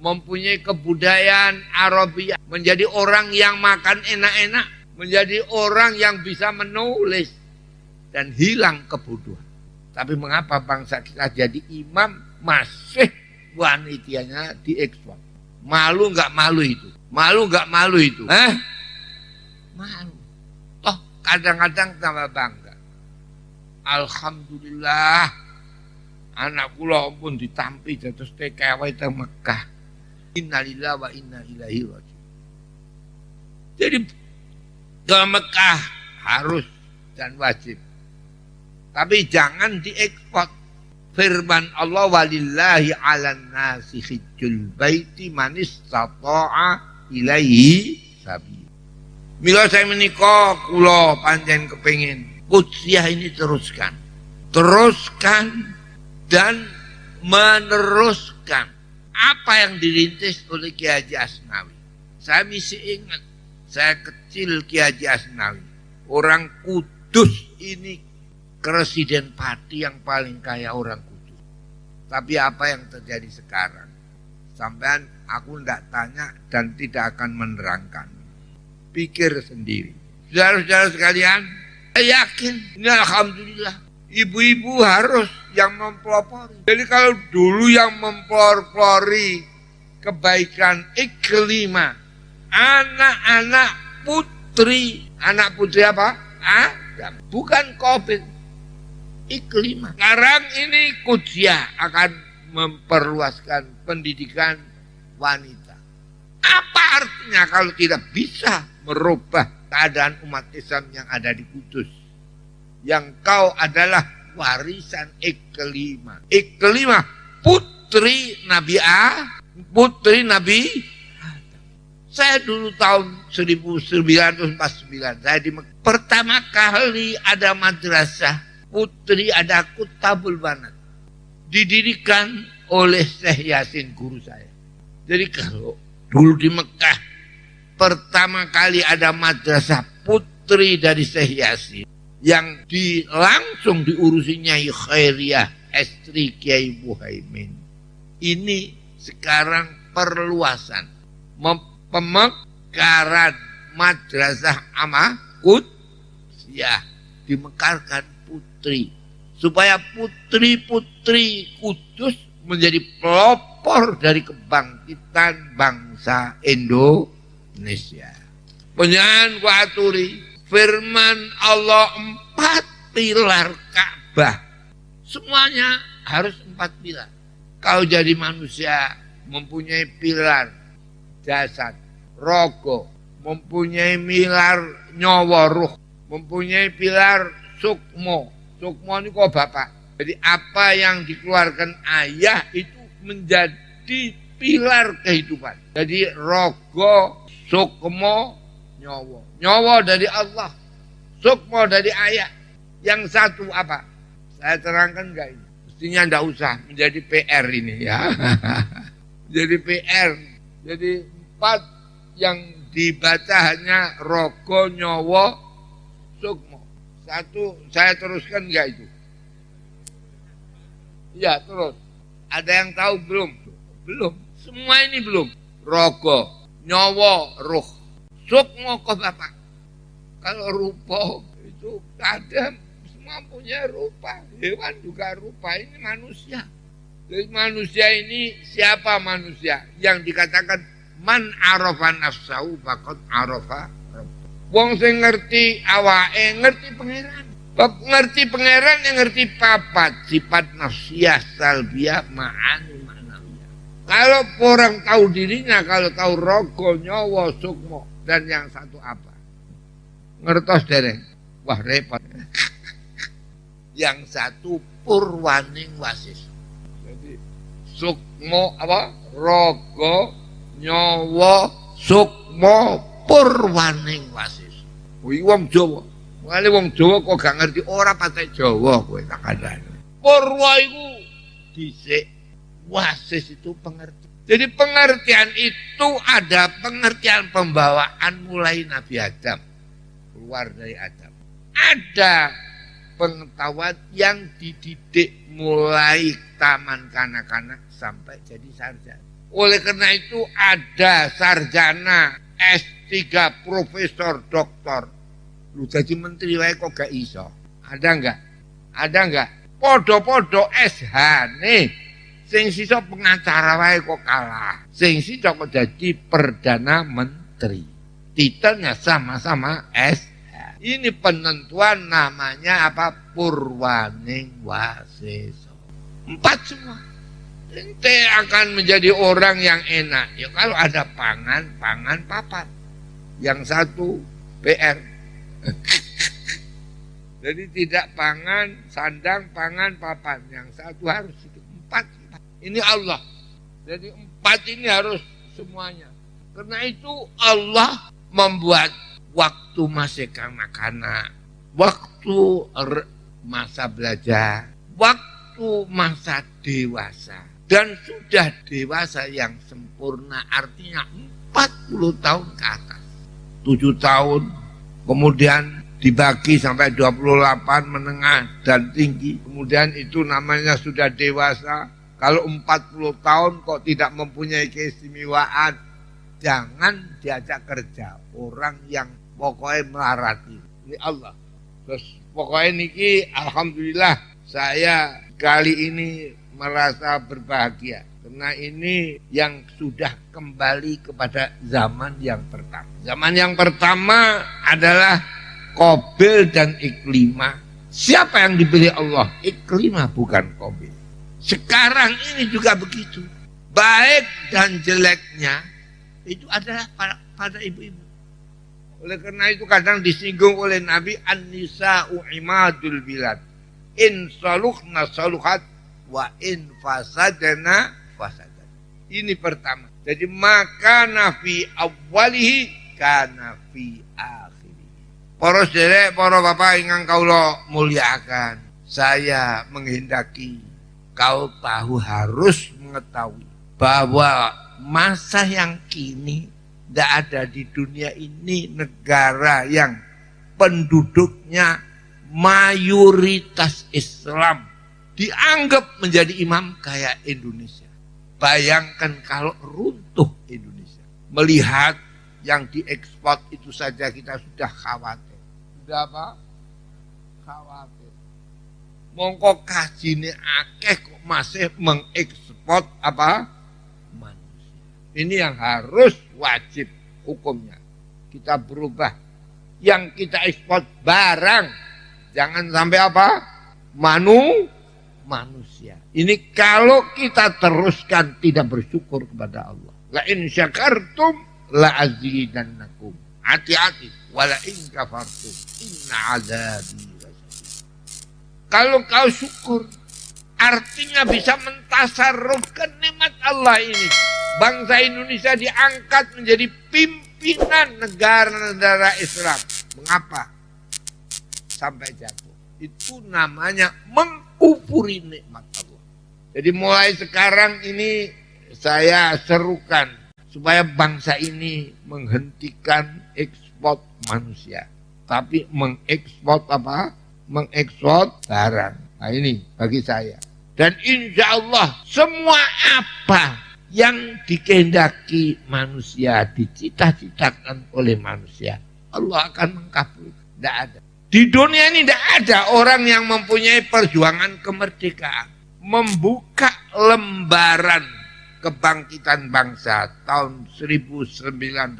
Mempunyai kebudayaan Arabiah. Menjadi orang yang makan enak-enak. Menjadi orang yang bisa menulis. Dan hilang kebodohan. Tapi mengapa bangsa kita jadi imam masih wanitanya diekspor? Malu nggak malu itu? Malu nggak malu itu? Malu. Toh kadang-kadang tambah bangga. Alhamdulillah anak kula pun ditampi dados TKW teng Mekah. Innalillahi wa inna ilaihi raji'un. Jadi ke Mekah harus dan wajib. Tapi jangan diekspor. Firman Allah walillahi 'alan nasi hijjul baiti man istata'a ilaihi sabila. Mila saya menika kula pancen kepengin Qudsiyah ini teruskan dan meneruskan Apa yang dirintis oleh Kiai Haji Asnawi? Saya masih ingat, saya kecil Kiai Haji Asnawi. Orang Kudus ini presiden Pati yang paling kaya orang Kudus. Tapi apa yang terjadi sekarang? Sampean aku tidak tanya dan tidak akan menerangkan. Pikir sendiri. Saudara-saudara sekalian, saya yakin, ini alhamdulillah. Ibu-ibu harus yang mempelopori. Jadi kalau dulu yang mempelopori kebaikan iklima, anak-anak putri. Anak putri apa? Adam. Bukan COVID. Iklima. Sekarang ini Qudsiah akan memperluaskan pendidikan wanita. Apa artinya kalau tidak bisa merubah keadaan umat Islam yang ada di Kudus? Yang kau adalah warisan iklima. Iklima putri Nabi putri Nabi. Saya dulu tahun 1949 saya di pertama kali ada madrasah putri, ada Kutabul Banat. Didirikan oleh Syekh Yasin guru saya. Jadi kalau dulu di Mekah pertama kali ada madrasah putri dari Syekh Yasin yang langsung diurusi Nyai Khairiyah, istri Kiai Muhaimin. Ini sekarang perluasan, pemekaran madrasah Qudsiah, dimekarkan putri supaya putri-putri Kudus menjadi pelopor dari kebangkitan bangsa Indonesia. Penyanyi kuaturi firman Allah 4 pilar Ka'bah. Semuanya harus 4 pilar. Kau jadi manusia mempunyai pilar jasad, rogo, mempunyai pilar nyawa ruh, mempunyai pilar sukmo. Sukmo ini kok bapak. Jadi apa yang dikeluarkan ayah itu menjadi pilar kehidupan. Jadi rogo, sukmo, nyawa. Nyawa dari Allah, sukmo dari ayah. Yang satu apa? Saya terangkan enggak ini? Mestinya enggak usah menjadi PR ini ya. Jadi PR. Jadi 4 yang dibaca hanya rogo, nyawa, sukmo. Satu saya teruskan enggak itu? Ya terus. Ada yang tahu belum? Belum. Semua ini belum. Rogo, nyawa, ruh. Sukmo kok bapak. Kalau rupa itu kadang semua punya rupa. Hewan juga rupa. Ini manusia. Jadi manusia ini siapa manusia? Yang dikatakan man arafa nafsahu faqad arafa rabb. Wong sing ngerti awake ngerti pangeran. Bab ngerti pangeran yang ngerti papat sifat nafsiyah salbiyah ma'ani ma'nawiyah. Kalau orang tahu dirinya, kalau tahu rogo, nyawa, sukmo, dan yang satu apa? Ngertos dereng. Wah repot. Yang satu purwaning wasis. Jadi sukmo apa? Rogo, nyawa, sukmo, purwaning wasis. Kuwi wong Jawa. Wale wong Jawa kok gak ngerti ora patek Jawa kowe tak kandhane. Purwa iku dhisik, wasis itu pengertian. Jadi pengertian itu ada pengertian pembawaan mulai Nabi Adam keluar dari Adam. Ada pengetahuan yang dididik mulai taman kanak-kanak sampai jadi sarjana. Oleh karena itu ada sarjana, S3, profesor, doktor. Lu jadi menteri wae kok gak iso. Ada enggak? Ada enggak? Podo-podo SH nih. Sing sisa pengacara wae kok kalah. Sing sisa kok jadi perdana menteri. Titelnya sama-sama SH. Ini penentuan namanya apa? Purwaning waseso. 4 semua. Ente akan menjadi orang yang enak. Ya kalau ada pangan papat. Yang satu PR. Jadi tidak pangan, sandang, pangan, papan. Yang satu harus itu 4. Ini Allah. Jadi 4 ini harus semuanya. Karena itu Allah membuat waktu masih kanak-kanak, waktu masa belajar, waktu masa dewasa. dan sudah dewasa yang sempurna, artinya 40 tahun ke atas. 7 tahun, kemudian dibagi sampai 28 menengah dan tinggi. Kemudian itu namanya sudah dewasa. Kalau 40 tahun kok tidak mempunyai keistimewaan, jangan diajak kerja orang yang pokoknya melarati. Ini Allah. Terus pokoknya niki alhamdulillah saya kali ini merasa berbahagia. Karena ini yang sudah kembali kepada zaman yang pertama. Zaman yang pertama adalah Qabil dan Iklimah. Siapa yang dipilih Allah? Iklimah, bukan Qabil. Sekarang ini juga begitu. Baik dan jeleknya itu adalah pada ibu-ibu. Oleh karena itu kadang disinggung oleh Nabi, an-nisa'u imadul bilad. In saluhna saluhat wa in fasadana fasadan. Ini pertama. Jadi maka nafi awalihi kana fi akhirih. Para sedherek, para bapak ingkang kawula muliakan, saya menghendaki kau tahu, harus mengetahui bahwa masa yang kini tidak ada di dunia ini negara yang penduduknya mayoritas Islam dianggap menjadi imam kayak Indonesia. Bayangkan kalau runtuh Indonesia. Melihat yang diekspor itu saja kita sudah khawatir. Sudah apa? Khawatir. Mongko kajine akeh kok masih mengekspor apa? Manusia. Ini yang harus wajib hukumnya. Kita berubah. Yang kita ekspor barang. Jangan sampai apa? Manusia. Ini kalau kita teruskan tidak bersyukur kepada Allah. La in syakartum la azidannakum. Hati-hati. Wala in kafartum inna azabi lasyadid. Kalau kau syukur, artinya bisa mentasarrufkan nikmat Allah ini. Bangsa Indonesia diangkat menjadi pimpinan negara-negara Islam. Mengapa sampai jatuh? Itu namanya mengkufuri nikmat Allah. Jadi mulai sekarang ini saya serukan supaya bangsa ini menghentikan ekspor manusia, tapi mengekspor apa? Mengekspor barang. Nah ini bagi saya. Dan insya Allah semua apa yang dikehendaki manusia, dicita-citakan oleh manusia, Allah akan mengabulkan. Tidak ada. Di dunia ini tidak ada orang yang mempunyai perjuangan kemerdekaan. Membuka lembaran kebangkitan bangsa tahun 1908.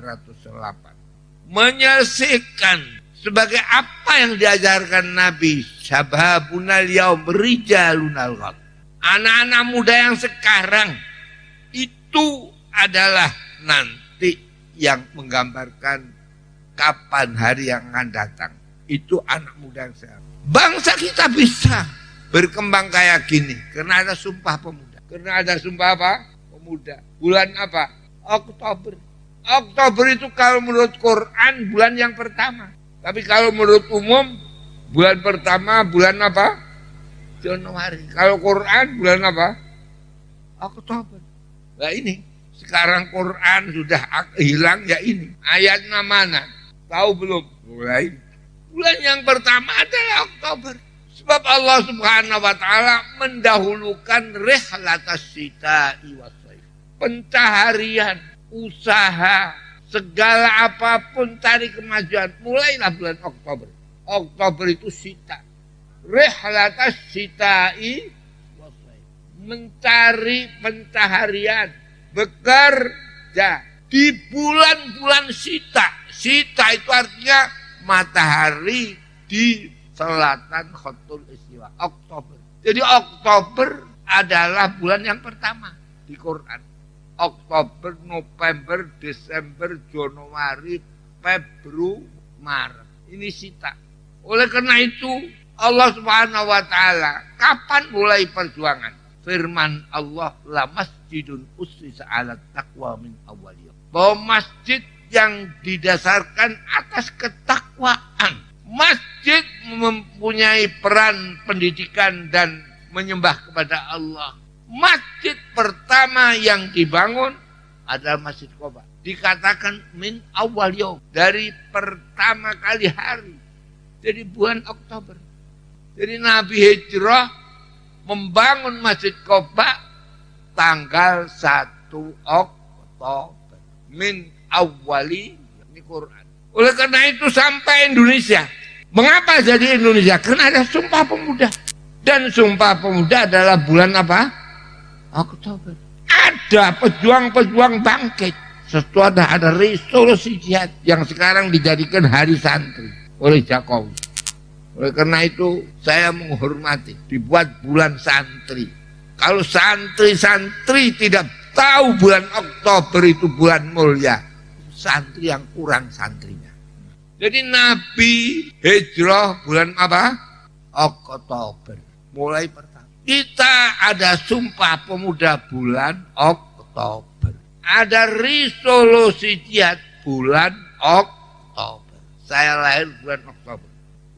Menyelesaikan sebagai apa yang diajarkan Nabi, syababunal yaum rijalunal ghad. Anak-anak muda yang sekarang itu adalah nanti yang menggambarkan kapan hari yang akan datang. Itu anak muda yang sekarang. Bangsa kita bisa berkembang kayak gini karena ada sumpah pemuda. Karena ada sumpah apa? Pemuda. Bulan apa? Oktober. Oktober itu kalau menurut Quran bulan yang pertama. Tapi kalau menurut umum, bulan pertama bulan apa? Januari. Kalau Quran bulan apa? Oktober. Nah ini, sekarang Quran sudah hilang ya ini. Ayatnya mana? Tahu belum? Mulai. Bulan yang pertama adalah Oktober. Sebab Allah Subhanahu wa Ta'ala mendahulukan rihlatas syita'i was-shaif. Pencaharian, usaha, segala apapun cari kemajuan, mulailah bulan Oktober. Oktober itu sita. Rihlatas syita'i was-shaif. Mencari pencaharian, bekerja di bulan-bulan sita. Sita itu artinya matahari di selatan Khatul Istiwa, Oktober. Jadi Oktober adalah bulan yang pertama di Quran. Oktober, November, Desember, Januari, Februari, Maret. Ini sita. Oleh karena itu Allah Subhanahu wa Ta'ala kapan mulai perjuangan? Firman Allah, la masjidun ussisa 'alat taqwa min awwaliyah. Bahwa masjid yang didasarkan atas ketakwaan. Masjid mempunyai peran pendidikan dan menyembah kepada Allah. Masjid pertama yang dibangun adalah Masjid Quba. Dikatakan min awal yaum, dari pertama kali hari. Jadi bulan Oktober. Jadi Nabi hijrah membangun Masjid Quba tanggal 1 Oktober. Min awali, ini Quran. Oleh karena itu sampai Indonesia. Mengapa jadi Indonesia? Karena ada Sumpah Pemuda. Dan Sumpah Pemuda adalah bulan apa? Oktober. Ada pejuang-pejuang bangkit. Setelah ada resolusi jihad yang sekarang dijadikan hari santri oleh Jokowi. Oleh karena itu saya menghormati dibuat bulan santri. Kalau santri-santri tidak tahu bulan Oktober itu bulan mulia, santri yang kurang santrinya. Jadi Nabi hijrah bulan apa? Oktober. Mulai pertama. Kita ada Sumpah Pemuda bulan Oktober. Ada resolusi jihad bulan Oktober. Saya lahir bulan Oktober.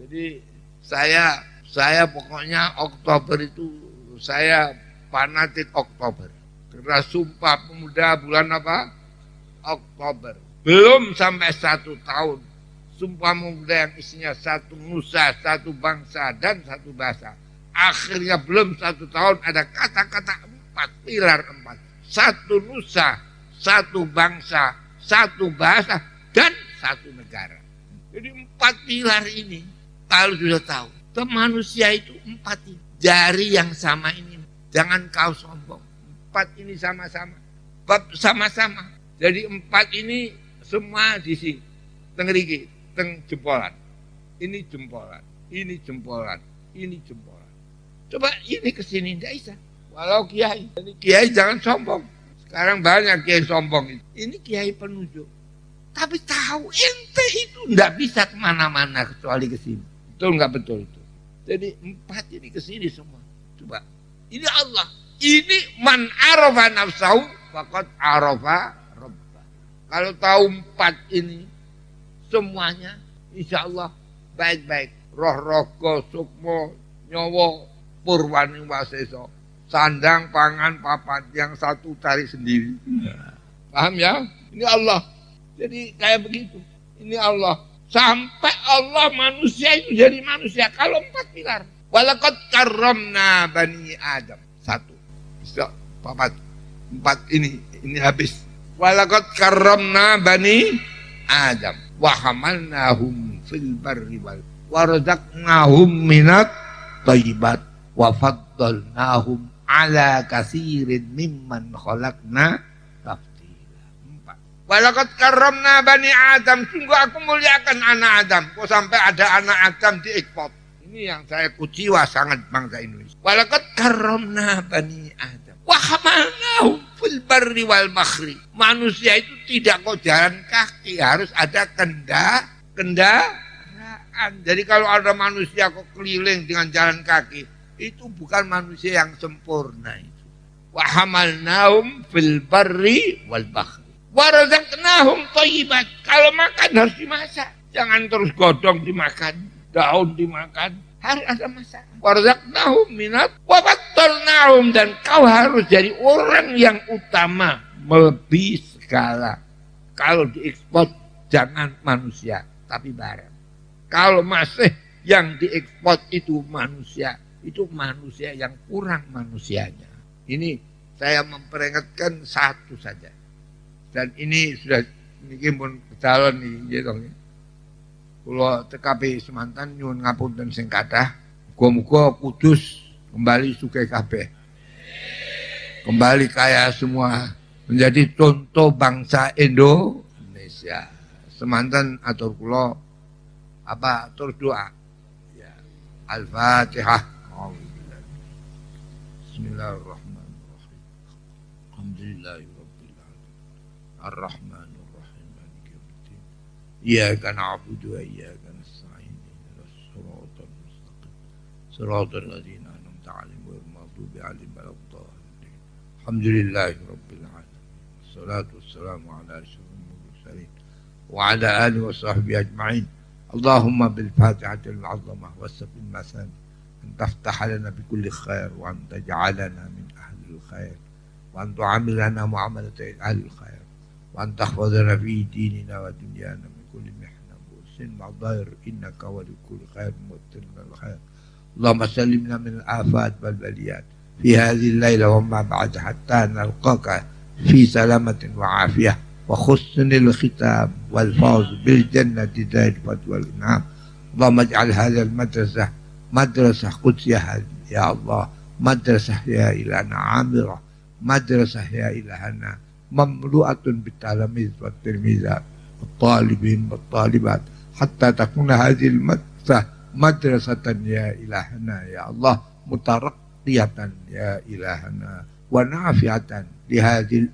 Jadi saya pokoknya Oktober itu saya fanatik Oktober. Karena Sumpah Pemuda bulan apa? Oktober. Belum sampai 1 tahun. Sumpah Pemuda yang isinya 1 nusa, 1 bangsa, dan 1 bahasa. Akhirnya belum 1 tahun ada kata-kata 4, pilar 4. 1 nusa, 1 bangsa, 1 bahasa, dan 1 negara. Jadi 4 pilar ini, kalau sudah tahu, manusia itu 4 ini. Jari yang sama ini, jangan kau sombong. 4 ini sama-sama, sama-sama. Jadi 4 ini semua di sini, tengeriki. Jempolan, ini jempolan, ini jempolan, ini jempolan. Coba ini kesini tidak bisa. Walau kiai, ini kiai jangan sombong. Sekarang banyak kiai sombong. Ini kiai penunjuk. Tapi tahu ente itu tidak bisa kemana-mana kecuali kesini. Betul nggak betul itu? Jadi 4 ini kesini semua. Coba, ini Allah. Ini man arafa nafsahu faqad arafa rabbah. Kalau tahu 4 ini semuanya insya Allah baik-baik. Roh rogo sukmo nyowo purwani waseso. Sandang pangan papat yang satu cari sendiri. Paham ya? Ini Allah. Jadi kayak begitu. Ini Allah. Sampai Allah manusia itu jadi manusia. Kalau 4 pilar. Walaqad karramna bani Adam. 1. Bisa papat. 4 ini habis. Walaqad karramna bani Adam. Wa hamalnahum fil barri wal warzaqnahum minat thayyibat wa faddalnahum ala katsirin mimman khalaqna tafdila. 4. Walaqad karramna bani Adam, sungguh aku muliakan anak Adam. Kok sampai ada anak Adam diekspor. Ini yang saya kuciwa sangat bangsa Indonesia. Walaqad karramna bani Adam wa hamalnahum fil barri wal bahri. Manusia itu tidak kok jalan kaki, harus ada kendaraan. Jadi kalau ada manusia kok keliling dengan jalan kaki, itu bukan manusia yang sempurna itu. Wa hamalnahum fil barri wal bahri wa razaqnahum thayyibat. Kalau makan harus dimasak. Jangan terus godong dimakan, daun dimakan. Harus ada masak. Warzaqnahum minat wa faddalnahum, dan kau harus jadi orang yang utama melebihi segala. Kalau diekspor jangan manusia tapi barang. Kalau masih yang diekspor itu manusia, itu manusia yang kurang manusianya. Ini saya memperingatkan 1 saja. Dan ini sudah niki pun calon nih gitu. Kula TKP semantan nyuwun ngapunten sing kathah. Muga-muga Kudus kembali sugih kabeh. Kembali kaya semua, menjadi contoh bangsa Indonesia. Semantan atur kula terus doa. Ya. Al-Fatihah. Bismillahirrahmanirrahim. Alhamdulillahirabbil alamin. Ar-Rahmanir Rahim. Maliki yaumiddin. Iyyaka na'budu wa iyyaka nasta'in. Ihdinas siratal mustaqim. Siratal ladzina an'amta 'alaihim ghairil maghdubi 'alaihim waladdallin. Alhamdulillahirabbil alamin. Wassalatu wassalamu ala asyrofil mursalin wa ala alihi wa sahbihi ajma'in. Allahumma bil Fatihatil 'azamah was-safil masan. أن تفتح لنا بكل خير وأن تجعلنا من أهل الخير وأن تعاملنا معاملة أهل الخير، وأن تحفظنا في ديننا ودنيانا من كل محنة وسن وضير، إنك ولي كل خير مؤتنا الخير. اللهم سلمنا من الآفات والبليات في هذه الليلة وما بعد، حتى نلقاك في سلامة وعافية وحسن الختام والفوز بالجنة ذات الفضل والإنعام. اللهم اجعل هذه المدرسة مدرسة قدسية يا الله، مدرسة يا إلهنا عامرة، مدرسة يا إلهنا مملوءة بالتلاميذ والتلميذات والطالبين والطالبات، حتى تكون هذه المدرسة مدرسة يا إلهنا يا الله مترقية يا إلهنا ونافعة لهذه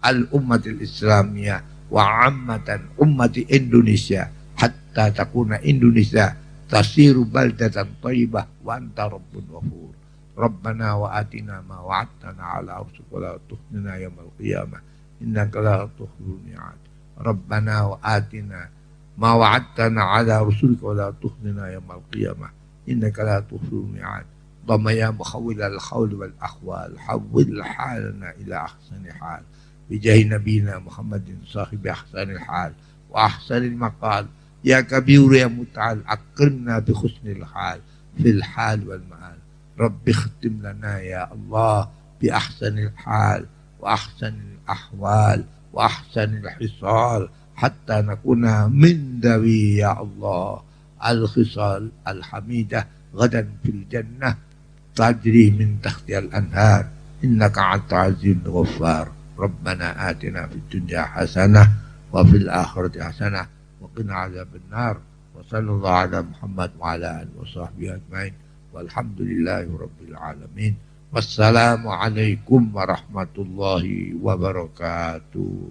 الأمة الإسلامية وعامة أمة إندونيسيا، حتى تكون إندونيسيا تصير بلدة طيبة وأنت رب غفور. ربنا وآتنا ما وعدتنا على رسلك ولا تخزنا يوم القيامة إنك لا تخلف الميعاد. ربنا وآتنا ما وعدتنا على رسلك ولا تخزنا يوم القيامة إنك لا تخلف الميعاد. اللهم يا محول الحول والأحوال حول حالنا إلى أحسن حال بجاه نبينا محمد صاحب أحسن الحال وأحسن المقال. يا كبير يا متعال أكرمنا بحسن الحال في الحال والمآل. رب اختم لنا يا الله بأحسن الحال وأحسن الأحوال وأحسن الحصال، حتى نكون من ذوي يا الله الخصال الحميدة غدا في الجنة تجري من تحتها الأنهار إنك أنت عزيز غفار. ربنا آتنا في الدنيا حسنة وفي الآخرة حسنة وقنا عذاب النار. وصلى الله على محمد وعلى آله وصحبه أجمعين والحمد لله رب العالمين. والسلام عليكم ورحمة الله وبركاته.